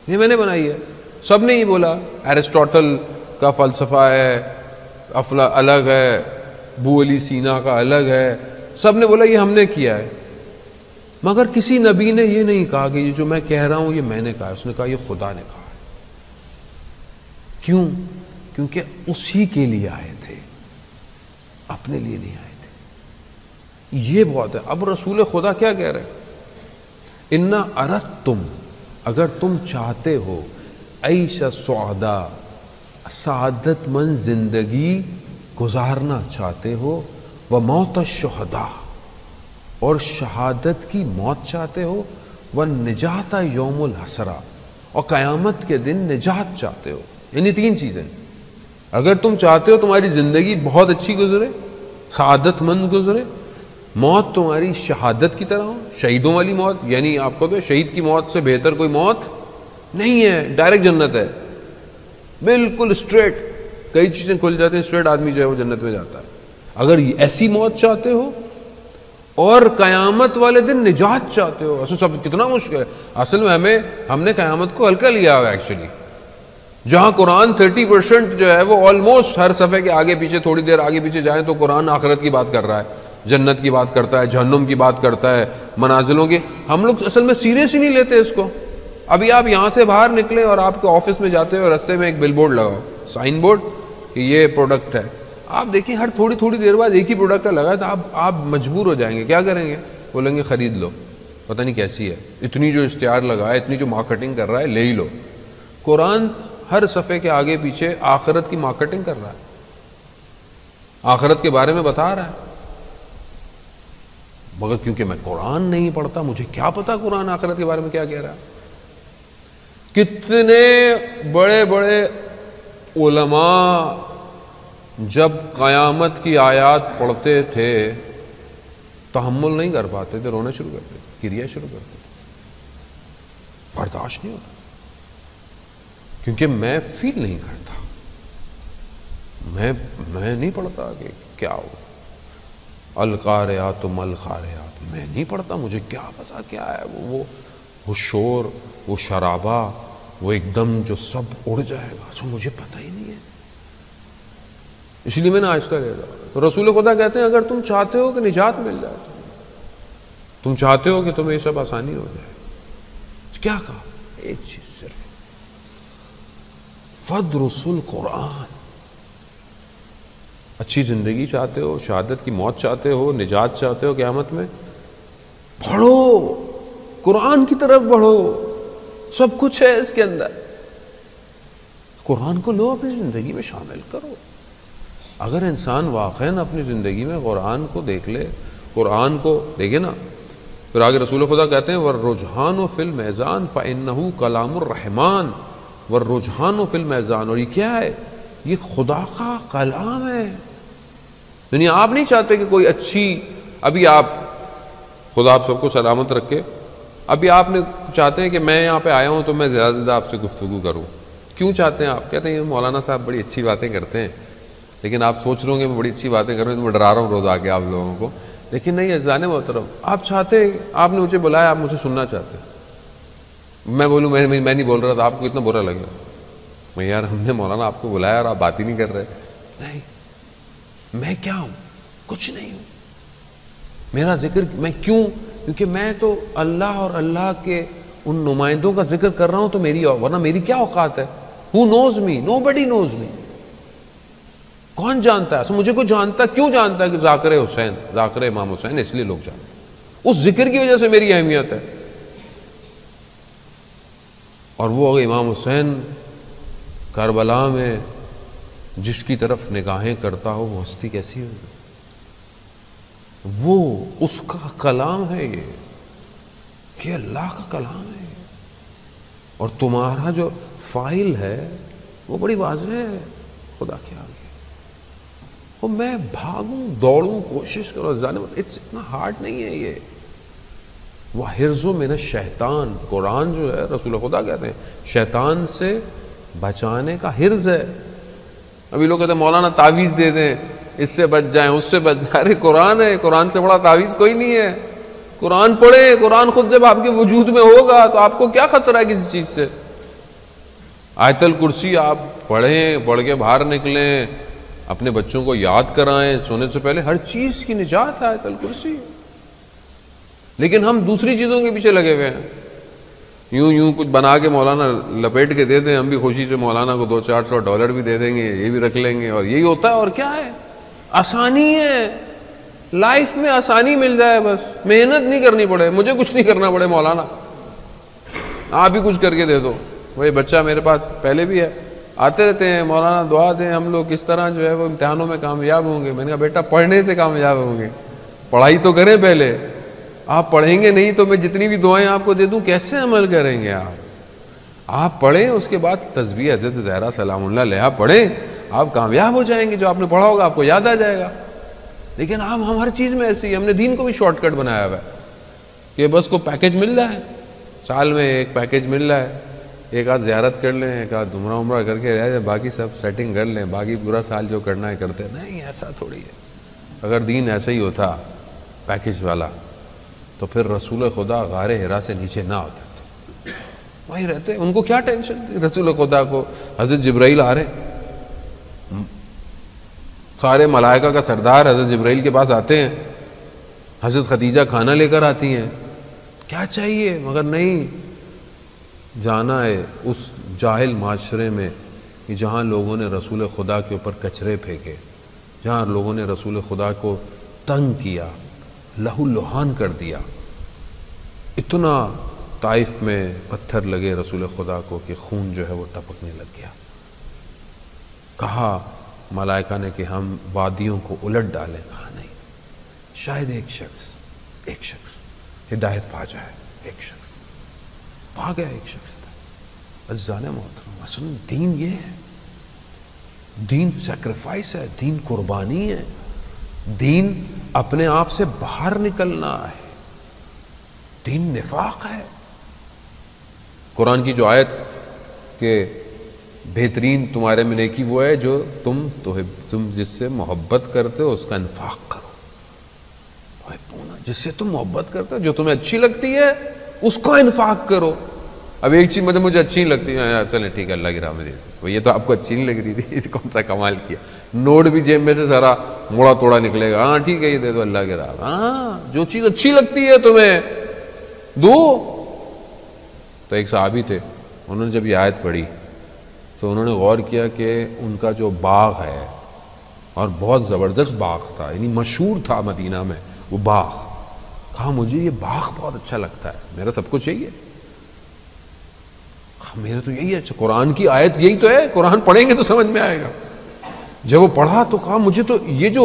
یہ میں نے بنائی ہے۔ سب نے ہی بولا، ایرسٹوٹل کا فلسفہ ہے الگ ہے، ابو علی سینا کا الگ ہے، سب نے بولا یہ ہم نے کیا ہے۔ مگر کسی نبی نے یہ نہیں کہا کہ یہ جو میں کہہ رہا ہوں یہ میں نے کہا ہے، اس نے کہا یہ خدا نے کہا ہے۔ کیوں؟ کیونکہ اسی کے لیے آئے تھے، اپنے لیے نہیں آئے تھے۔ یہ بہت ہے۔ اب رسول خدا کیا کہہ رہے ہیں؟ اِنَّا أَرَدْتُمْ، اگر تم چاہتے ہو، عیش سعدا، سعادت مند زندگی گزارنا چاہتے ہو، وَمَوْتَ الشُّهَدَاء، اور شہادت کی موت چاہتے ہو، وَالنِّجَاةَ یوم الحسرہ، اور قیامت کے دن نجات چاہتے ہو۔ یعنی تین چیزیں، اگر تم چاہتے ہو تمہاری زندگی بہت اچھی گزرے، سعادت مند گزرے، موت تمہاری شہادت کی طرح ہو، شہیدوں والی موت، یعنی آپ کو تو شہید کی موت سے بہتر کوئی موت نہیں ہے، ڈائریکٹ جنت ہے، بالکل اسٹریٹ، کئی چیزیں کھل جاتی ہیں، اسٹریٹ آدمی جو ہے وہ جنت میں جاتا ہے۔ اگر ایسی موت چاہتے ہو اور قیامت والے دن نجات چاہتے ہو، اصل سب کتنا مشکل ہے۔ اصل میں ہم نے قیامت کو ہلکا لیا ہوا ہے ایکچولی، جہاں قرآن 30% جو ہے وہ آلموسٹ ہر صفحے کے آگے پیچھے تھوڑی دیر آگے پیچھے جائیں تو قرآن آخرت کی بات کر رہا ہے، جنت کی بات کرتا ہے، جہنم کی بات کرتا ہے، منازلوں کی۔ ہم لوگ اصل میں سیریس ہی نہیں لیتے اس کو۔ ابھی آپ یہاں سے باہر نکلیں اور آپ کے آفس میں جاتے ہو، رستے میں ایک بل بورڈ لگاؤ، سائن بورڈ کہ یہ پروڈکٹ ہے، آپ دیکھیں ہر تھوڑی دیر بعد ایک ہی پروڈکٹ کا لگا ہے، تو آپ مجبور ہو جائیں گے، کیا کریں گے؟ بولیں گے خرید لو، پتہ نہیں کیسی ہے، اتنی جو اشتہار لگا ہے، اتنی جو مارکیٹنگ کر رہا ہے، لے ہی لو۔ قرآن ہر صفحے کے آگے پیچھے آخرت کی مارکیٹنگ کر رہا ہے، آخرت کے بارے میں بتا رہا ہے، مگر کیونکہ میں قرآن نہیں پڑھتا، مجھے کیا پتا قرآن آخرت کے بارے میں کیا کہہ رہا ہے۔ کتنے بڑے بڑے علماء جب قیامت کی آیات پڑھتے تھے تحمل نہیں کر پاتے تھے، رونا شروع کرتے تھے، گریہ شروع کرتے تھے، برداشت نہیں ہوتا، کیونکہ میں فیل نہیں کرتا، میں نہیں پڑھتا کہ کیا ہو القارعات ما القارعات، میں نہیں پڑھتا، مجھے کیا پتا کیا ہے وہ شور، وہ شرابہ، وہ ایک دم جو سب اڑ جائے گا، سو مجھے پتہ ہی نہیں ہے، اس لیے میں نے آہستہ لے رہا۔ تو رسول خدا کہتے ہیں اگر تم چاہتے ہو کہ نجات مل جائے، تم چاہتے ہو کہ تمہیں یہ سب آسانی ہو جائے، کیا کہا؟ ایک چیز صرف، فَادْرُسُوا القرآن، اچھی زندگی چاہتے ہو، شہادت کی موت چاہتے ہو، نجات چاہتے ہو قیامت میں، پڑھو، قرآن کی طرف بڑھو، سب کچھ ہے اس کے اندر، قرآن کو لو اپنی زندگی میں شامل کرو۔ اگر انسان واقعاً اپنی زندگی میں قرآن کو دیکھ لے، قرآن کو دیکھے نا، پھر آگے رسول خدا کہتے ہیں وَالرُّجْحَانُ فِي الْمِيزَانِ فَإِنَّهُ كَلَامُ الرَّحْمَانِ، وَالرُّجْحَانُ فِي الْمِيزَانِ، اور یہ کیا ہے؟ یہ خدا کا کلام ہے۔ یعنی آپ نہیں چاہتے کہ کوئی اچھی، ابھی آپ، خدا آپ سب کو سلامت رکھے، ابھی آپ نے چاہتے ہیں کہ میں یہاں پہ آیا ہوں تو میں زیادہ سے زیادہ آپ سے گفتگو کروں، کیوں چاہتے ہیں آپ؟ کہتے ہیں مولانا صاحب بڑی اچھی باتیں کرتے ہیں، لیکن آپ سوچ رہے ہوں گے میں بڑی اچھی باتیں کر رہا ہوں تو میں ڈرا رہا ہوں روز آ کے آپ لوگوں کو، لیکن نہیں، عزیزان محترم، آپ چاہتے ہیں، آپ نے مجھے بلایا، آپ مجھے سننا چاہتے ہیں، میں بولوں میں نہیں بول رہا تھا، آپ کو اتنا برا لگے، میں یار ہم نے مولانا آپ کو بلایا اور آپ بات ہی نہیں کر رہے، نہیں، میں کیا ہوں؟ کچھ نہیں ہوں، میرا ذکر میں کیوں؟ کیونکہ میں تو اللہ اور اللہ کے ان نمائندوں کا ذکر کر رہا ہوں، تو ورنہ میری کیا اوقات ہے؟ Who knows me? Nobody knows me. کون جانتا ہے؟ مجھے کوئی جانتا، کیوں جانتا ہے کہ ذاکر حسین، ذاکر امام حسین، اس لیے لوگ جانتے ہیں، اس ذکر کی وجہ سے میری اہمیت ہے۔ اور وہ امام حسین کربلا میں جس کی طرف نگاہیں کرتا ہو، وہ ہستی کیسی ہوگی؟ وہ اس کا کلام ہے، یہ اللہ کا کلام ہے، اور تمہارا جو فائل ہے وہ بڑی واضح ہے خدا کے آگے۔ وہ میں بھاگوں، دوڑوں، کوشش کروں، اتنا ہارڈ نہیں ہے یہ۔ وَحِرْزُ مِنَ الشَّیطان، قرآن جو ہے رسول خدا کہتے ہیں شیطان سے بچانے کا حرز ہے۔ ابھی لوگ کہتے ہیں مولانا تعویذ دے دیں، اس سے بچ جائیں، اس سے بچ جائیں، ارے قرآن ہے، قرآن سے بڑا تعویذ کوئی نہیں ہے۔ قرآن پڑھیں، قرآن خود جب آپ کے وجود میں ہوگا تو آپ کو کیا خطرہ ہے کسی چیز سے؟ آیت الکرسی آپ پڑھیں، پڑھ کے باہر نکلیں، اپنے بچوں کو یاد کرائیں، سونے سے پہلے، ہر چیز کی نجات ہے آیت الکرسی۔ لیکن ہم دوسری چیزوں کے پیچھے لگے ہوئے ہیں. یوں کچھ بنا کے مولانا لپیٹ کے دے دیں, ہم بھی خوشی سے مولانا کو $200-400 بھی دے دیں گے, یہ بھی رکھ لیں گے, اور یہی ہوتا ہے. اور کیا ہے, آسانی ہے, لائف میں آسانی مل جائے, بس محنت نہیں کرنی پڑے, مجھے کچھ نہیں کرنا پڑے, مولانا آپ ہی کچھ کر کے دے دو. وہی بچہ میرے پاس پہلے بھی ہے, آتے رہتے ہیں, مولانا دعا دیں ہم لوگ کس طرح جو ہے وہ امتحانوں میں کامیاب ہوں گے. میں نے کہا بیٹا پڑھنے سے کامیاب ہوں گے, پڑھائی تو کریں پہلے. آپ پڑھیں گے نہیں تو میں جتنی بھی دعائیں آپ کو دے دوں کیسے عمل کریں گے آپ پڑھیں, اس کے بعد تسبیح حضرت زہرا سلام اللہ علیہا پڑھیں, آپ کامیاب ہو جائیں گے. جو آپ نے پڑھا ہوگا آپ کو یاد آ جائے گا. لیکن ہم ہر چیز میں ایسی ہم نے دین کو بھی شارٹ کٹ بنایا ہوا ہے کہ بس کو پیکج مل رہا ہے, سال میں ایک پیکج مل رہا ہے, ایک آدھ زیارت کر لیں, ایک آدھ عمرہ کر کے رہ جائیں, باقی سب سیٹنگ کر لیں, باقی پورا سال جو کرنا ہے کرتے. نہیں, ایسا تھوڑی ہے. اگر دین ایسا ہی ہوتا پیکج والا تو پھر رسول خدا غار حرا سے نیچے نہ ہوتے, تو وہی رہتے. ان کو کیا ٹینشن تھی رسول خدا کو؟ حضرت جبرائیل آ رہے, سارے ملائکہ کا سردار حضرت جبرائیل کے پاس آتے ہیں, حضرت خدیجہ کھانا لے کر آتی ہیں, کیا چاہیے؟ مگر نہیں, جانا ہے اس جاہل معاشرے میں کہ جہاں لوگوں نے رسول خدا کے اوپر کچرے پھینکے, جہاں لوگوں نے رسول خدا کو تنگ کیا, لہو لہان کر دیا. اتنا طائف میں پتھر لگے رسول خدا کو کہ خون جو ہے وہ ٹپکنے لگ گیا. کہا ملائکہ نے کہ ہم وادیوں کو الٹ ڈالیں. کہا نہیں, شاید ایک شخص ہدایت پا جائے. ایک شخص پا گیا, ایک شخص تھا. عزیزان محترم, اصل دین یہ ہے, دین سیکریفائس ہے, دین قربانی ہے, دین اپنے آپ سے باہر نکلنا ہے, دین نفاق ہے. قرآن کی جو آیت کہ بہترین تمہارے میں نیکی وہ ہے جو تم جس سے محبت کرتے ہو اس کا انفاق کرو. جس سے تم محبت کرتے ہو, جو تمہیں اچھی لگتی ہے اس کا انفاق کرو. اب ایک چیز مجھے اچھی نہیں لگتی ہے, چلیں ٹھیک ہے اللہ کی راہ میں دے دو. یہ تو آپ کو اچھی نہیں لگ رہی تھی, کون سا کمال کیا, نوٹ بھی جیب میں سے سارا موڑا توڑا نکلے گا, ہاں ٹھیک ہے یہ دے دو اللہ کی راہ. ہاں جو چیز اچھی لگتی ہے تمہیں دو. تو ایک صحابی تھے, انہوں نے جب یہ آیت پڑھی تو انہوں نے غور کیا کہ ان کا جو باغ ہے, اور بہت زبردست باغ تھا, یعنی مشہور تھا مدینہ میں وہ باغ. کہا مجھے یہ باغ بہت اچھا لگتا ہے, میرا سب کچھ یہی ہے, میرا تو یہی ہے. قرآن کی آیت یہی تو ہے, قرآن پڑھیں گے تو سمجھ میں آئے گا. جب وہ پڑھا تو کہا مجھے تو یہ جو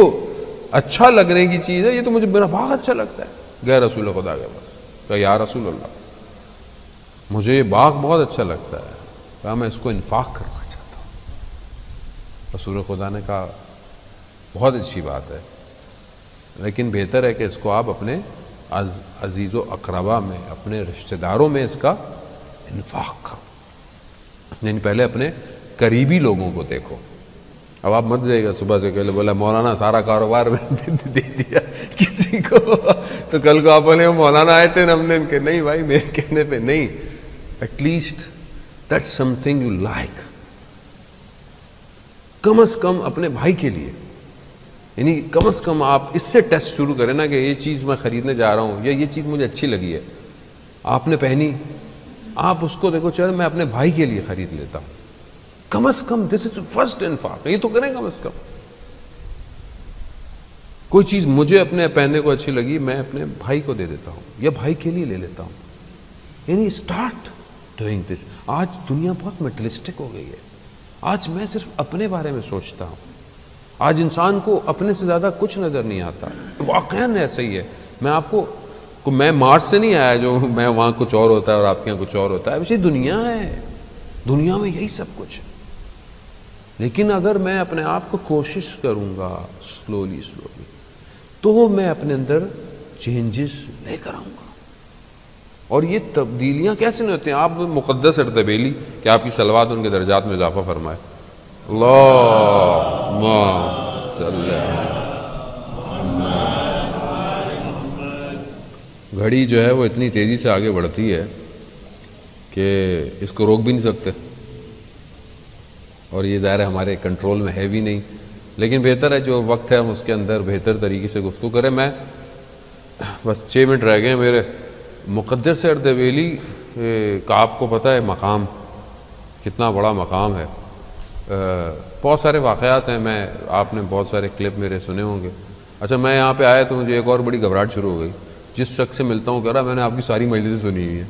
اچھا لگنے کی چیز ہے یہ تو مجھے میرا باغ اچھا لگتا ہے. گئے رسول خدا کے پاس, کہا یا رسول اللہ مجھے یہ باغ بہت اچھا لگتا ہے, کہا میں اس کو انفاق کرنا چاہتا ہوں. رسول خدا نے کہا بہت اچھی بات ہے, لیکن بہتر ہے کہ اس کو آپ اپنے عزیز و اقربا میں, اپنے رشتہ داروں میں اس کا انفاق کرو. یعنی پہلے اپنے قریبی لوگوں کو دیکھو. اب آپ مت جائے گا صبح سے پہلے بولا مولانا سارا کاروبار دے دیا کسی کو, تو کل کو آپ بولے مولانا آئے تھے ہم نے ان کے, نہیں بھائی میرے کہنے پہ نہیں. At least that some thing you like, کم از کم اپنے بھائی کے لیے, یعنی کم از کم آپ اس سے ٹیسٹ شروع کریں نا کہ یہ چیز میں خریدنے جا رہا ہوں یا یہ چیز مجھے اچھی لگی ہے, آپ نے پہنی, آپ اس کو دیکھو چلو میں اپنے بھائی کے لیے خرید لیتا ہوں. کم از کم دس از فرسٹ انفاق, یہ تو کریں کم از کم. کوئی چیز مجھے اپنے پہننے کو اچھی لگی میں اپنے بھائی کو دے دیتا ہوں یا بھائی کے لیے لے لیتا ہوں. یعنی اسٹارٹ ڈوئنگ دس. آج دنیا بہت میٹرسٹک ہو گئی ہے, آج میں صرف اپنے بارے میں سوچتا ہوں. آج انسان کو اپنے سے زیادہ کچھ نظر نہیں آتا. واقعاً ایسا ہی ہے. میں مارس سے نہیں آیا جو میں وہاں کچھ اور ہوتا ہے اور آپ کے یہاں کچھ اور ہوتا ہے. ویسے دنیا ہے, دنیا میں یہی سب کچھ ہے. لیکن اگر میں اپنے آپ کو کوشش کروں گا سلولی تو میں اپنے اندر چینجز لے کر آؤں گا. اور یہ تبدیلیاں کیسے نہیں ہوتی ہیں؟ آپ مقدس ارتبیلی کہ آپ کی صلوات ان کے درجات میں اضافہ فرمائے. اللہم صلی گھڑی جو ہے وہ اتنی تیزی سے آگے بڑھتی ہے کہ اس کو روک بھی نہیں سکتے, اور یہ ظاہر ہے ہمارے کنٹرول میں ہے بھی نہیں. لیکن بہتر ہے جو وقت ہے ہم اس کے اندر بہتر طریقے سے گفتگو کریں. میں بس 6 منٹ رہ گئے میرے. مقدر سیر دیویلی کا آپ کو پتہ ہے مقام کتنا بڑا مقام ہے. بہت سارے واقعات ہیں, آپ نے بہت سارے کلپ میرے سنے ہوں گے. اچھا میں یہاں پہ آیا تو مجھے ایک اور بڑی گھبراہٹ شروع ہو گئی. جس شخص سے ملتا ہوں کہہ رہا میں نے آپ کی ساری مجلسیں سنی ہوئی ہیں.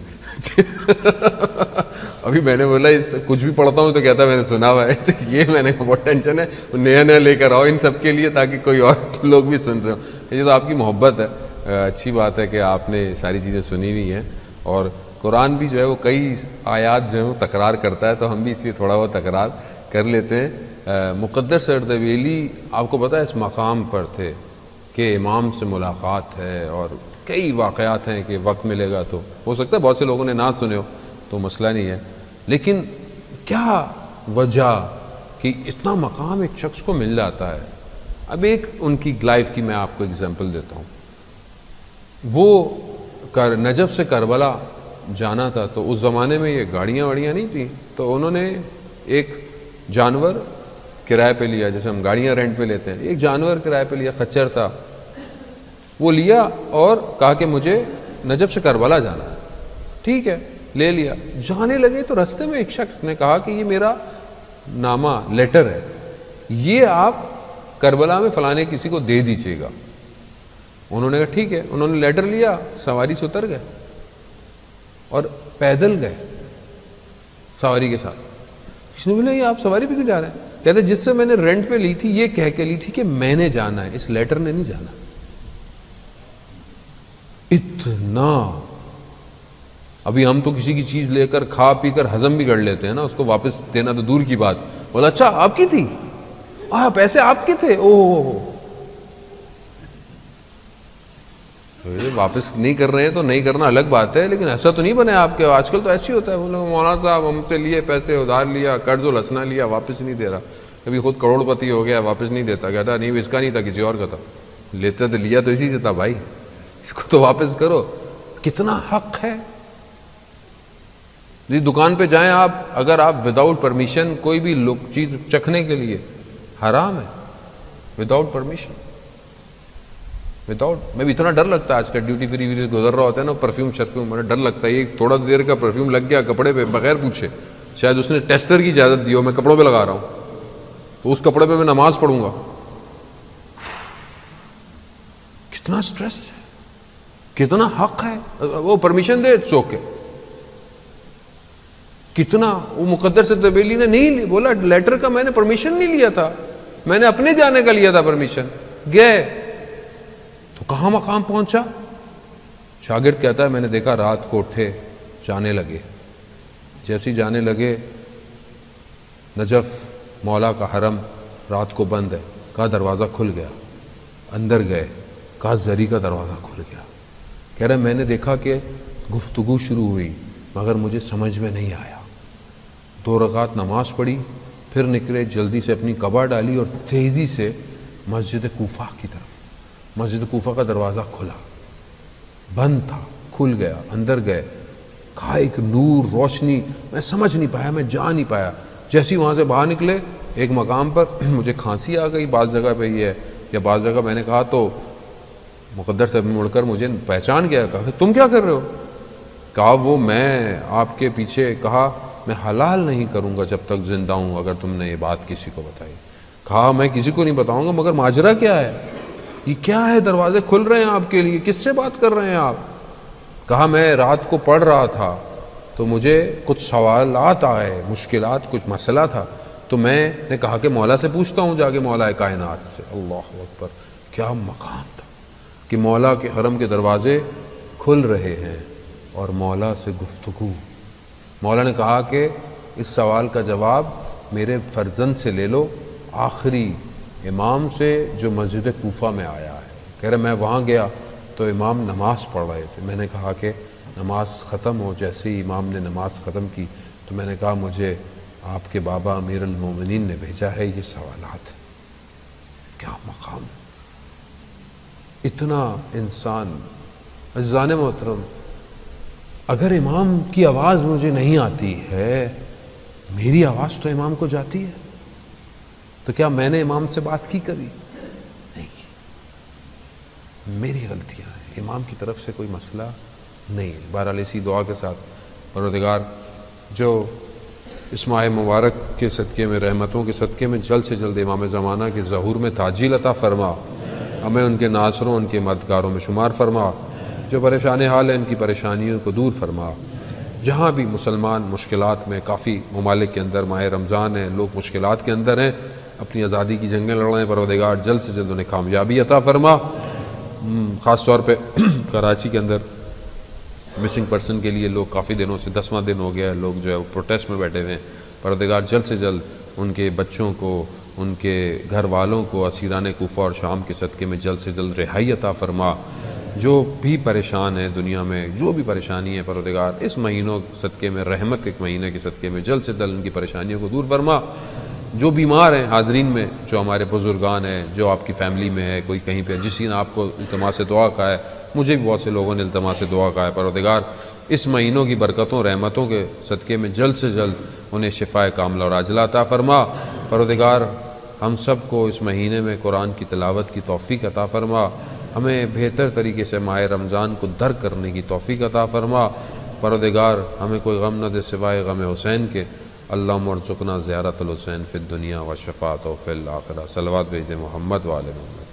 ابھی میں نے بولا کچھ بھی پڑھتا ہوں تو کہتا ہے میں نے سنا ہوا ہے. تو یہ میں نے بہت ٹینشن ہے, نیا نیا لے کر آؤ ان سب کے لیے تاکہ کوئی اور لوگ بھی سن رہے ہوں. یہ تو آپ کی محبت ہے, اچھی بات ہے کہ آپ نے ساری چیزیں سنی ہوئی ہیں. اور قرآن بھی جو ہے وہ کئی آیات جو ہے وہ تکرار کرتا ہے, تو ہم بھی اس لیے تھوڑا بہت تکرار کر لیتے ہیں. مقدر سیر دیویلی آپ کو پتہ ہے اس مقام پر تھے کہ امام سے ملاقات ہے, اور کئی واقعات ہیں کہ وقت ملے گا تو ہو سکتا ہے بہت سے لوگوں نے نہ سنے ہو تو مسئلہ نہیں ہے. لیکن کیا وجہ کہ اتنا مقام ایک شخص کو مل جاتا ہے. اب ایک ان کی لائف کی میں آپ کو اگزامپل دیتا ہوں. وہ نجف سے کربلا جانا تھا, تو اس زمانے میں یہ گاڑیاں واڑیاں نہیں تھیں, تو انہوں نے ایک جانور کرائے پہ لیا, جیسے ہم گاڑیاں رینٹ پہ لیتے ہیں. ایک جانور کرائے پہ لیا, خچر تھا, وہ لیا اور کہا کہ مجھے نجف سے کربلا جانا ہے. ٹھیک ہے, لے لیا. جانے لگے تو رستے میں ایک شخص نے کہا کہ یہ میرا نامہ لیٹر ہے, یہ آپ کربلا میں فلانے کسی کو دے دیجیے گا. انہوں نے کہا ٹھیک ہے. انہوں نے لیٹر لیا, سواری سے اتر گئے اور پیدل گئے سواری کے ساتھ. اس نے بولا یہ آپ سواری پہ کیوں جا رہے ہیں؟ کہتے جس سے میں نے رینٹ پہ لی تھی یہ کہہ کے لی تھی کہ میں نے جانا ہے, اس لیٹر نے نہیں جانا. اتنا ابھی ہم تو کسی کی چیز لے کر کھا پی کر ہضم بھی کر لیتے ہیں نا, اس کو واپس دینا تو دور کی بات. بولا اچھا آپ کی تھی, پیسے آپ کے تھے, اوہ واپس نہیں کر رہے ہیں تو نہیں کرنا الگ بات ہے, لیکن ایسا تو نہیں بنے آپ کے. آج کل تو ایسے ہی ہوتا ہے, بولے مولانا صاحب ہم سے لیے پیسے, ادھار لیا, قرض و لسنا لیا, واپس نہیں دے رہا. کبھی خود کروڑ پتی ہو گیا, واپس نہیں دیتا, کہتا نہیں اس کا نہیں تھا کسی اور کا تھا. لیتا تو لیا تو اسی سے تھا بھائی, اس کو تو واپس کرو. کتنا حق ہے. دکان پہ جائیں آپ, اگر آپ وداؤٹ پرمیشن کوئی بھی چیز چکھنے کے لیے, حرام ہے وداؤٹ پرمیشن. میں بھی اتنا ڈر لگتا ہے آج کل ڈیوٹی فری گزر رہا ہوتا ہے نا, پرفیوم مجھے ڈر لگتا ہے. یہ تھوڑا دیر کا پرفیوم لگ گیا کپڑے پہ بغیر پوچھے, شاید اس نے ٹیسٹر کی اجازت دی ہو, میں کپڑوں پہ لگا رہا ہوں, تو اس کپڑے پہ میں نماز پڑھوں گا. کتنا سٹریس ہے, کتنا حق ہے. وہ پرمیشن دے چوکے, کتنا. وہ مقدر سے دیویلی نے نہیں بولا لیٹر کا میں نے پرمیشن نہیں لیا تھا, میں نے اپنے جانے کا لیا تھا پرمیشن. گئے تو کہاں مقام پہنچا. شاگرد کہتا ہے میں نے دیکھا رات کو اٹھے جانے لگے, جیسے جانے لگے نجف مولا کا حرم رات کو بند ہے, کہا دروازہ کھل گیا. اندر گئے, کہا زری کا دروازہ کھل گیا. کہہ رہے میں نے دیکھا کہ گفتگو شروع ہوئی مگر مجھے سمجھ میں نہیں آیا. 2 رکعت نماز پڑھی, پھر نکلے, جلدی سے اپنی قبا ڈالی اور تیزی سے مسجد کوفہ کی طرف. مسجد کوفہ کا دروازہ کھلا, بند تھا, کھل گیا. اندر گئے, کہا ایک نور روشنی, میں سمجھ نہیں پایا, میں جا نہیں پایا. جیسے وہاں سے باہر نکلے ایک مقام پر مجھے کھانسی آ گئی, بعض جگہ پہ یہ ہے یا بعض جگہ میں نے کہا تو مقدر سے مڑ کر مجھے پہچان گیا. کہا کہ تم کیا کر رہے ہو؟ کہا وہ میں آپ کے پیچھے. کہا میں حلال نہیں کروں گا جب تک زندہ ہوں اگر تم نے یہ بات کسی کو بتائی. کہا میں کسی کو نہیں بتاؤں گا, مگر ماجرا کیا ہے, یہ کیا ہے, دروازے کھل رہے ہیں آپ کے لیے, کس سے بات کر رہے ہیں آپ؟ کہا میں رات کو پڑھ رہا تھا تو مجھے کچھ سوالات آئے, مشکلات, کچھ مسئلہ تھا, تو میں نے کہا کہ مولا سے پوچھتا ہوں جا کے, مولا کائنات سے. اللہ اکبر, کیا مقام تھا کہ مولا کے حرم کے دروازے کھل رہے ہیں اور مولا سے گفتگو. مولا نے کہا کہ اس سوال کا جواب میرے فرزند سے لے لو, آخری امام سے جو مسجد کوفہ میں آیا ہے. کہہ رہے میں وہاں گیا تو امام نماز پڑھ رہے تھے. میں نے کہا کہ نماز ختم ہو, جیسے ہی امام نے نماز ختم کی تو میں نے کہا مجھے آپ کے بابا امیر المومنین نے بھیجا ہے یہ سوالات. کیا مقام, اتنا انسان. عزیزان محترم, اگر امام کی آواز مجھے نہیں آتی ہے, میری آواز تو امام کو جاتی ہے, تو کیا میں نے امام سے بات کی کبھی؟ نہیں کی. میری غلطیاں ہیں, امام کی طرف سے کوئی مسئلہ نہیں ہے۔ بہرحال اسی دعا کے ساتھ پروردگار جو اس ماہ مبارک کے صدقے میں، رحمتوں کے صدقے میں جلد سے جلد امام زمانہ کے ظہور میں تعجیل عطا فرما، ہمیں ان کے ناصروں، ان کے مددگاروں میں شمار فرما، جو پریشان حال ہیں ان کی پریشانیوں کو دور فرما۔ جہاں بھی مسلمان مشکلات میں، کافی ممالک کے اندر ماہ رمضان ہے، لوگ مشکلات کے اندر ہیں، اپنی آزادی کی جنگیں لڑ رہے ہیں، پروردگار جلد سے جلد انہیں کامیابی عطا فرما۔ خاص طور پہ کراچی کے اندر مسنگ پرسن کے لیے لوگ کافی دنوں سے 10واں دن ہو گیا ہے، لوگ جو ہے وہ پروٹیسٹ میں بیٹھے ہوئے ہیں، پروردگار جلد سے جلد ان کے بچوں کو، ان کے گھر والوں کو اسیران کوفہ اور شام کے صدقے میں جلد سے جلد رہائی عطا فرما۔ جو بھی پریشان ہے دنیا میں، جو بھی پریشانی ہے پروردگار اس مہینوں صدقے میں، رحمت کے مہینے کے صدقے میں جلد سے جلد ان کی پریشانیوں کو دور فرما۔ جو بیمار ہیں حاضرین میں، جو ہمارے بزرگان ہیں، جو آپ کی فیملی میں ہے، کوئی کہیں پہ جسی نے آپ کو التماس دعا کہا ہے، مجھے بھی بہت سے لوگوں نے التماس دعا کہا ہے، پروردگار اس مہینوں کی برکتوں، رحمتوں کے صدقے میں جلد سے جلد انہیں شفاء کاملہ اور عاجلہ عطا فرما۔ پروردگار ہم سب کو اس مہینے میں قرآن کی تلاوت کی توفیق عطا فرما، ہمیں بہتر طریقے سے ماہ رمضان کو درک کرنے کی توفیق عطا فرما۔ پروردگار ہمیں کوئی غم نہ دے سوائے غم حسین کے۔ اللہم ارزقنا زیارت الحسین فی الدنیا و شفاعتہ فی الآخرہ۔ صلوات بھیج دیں محمد و آل محمد۔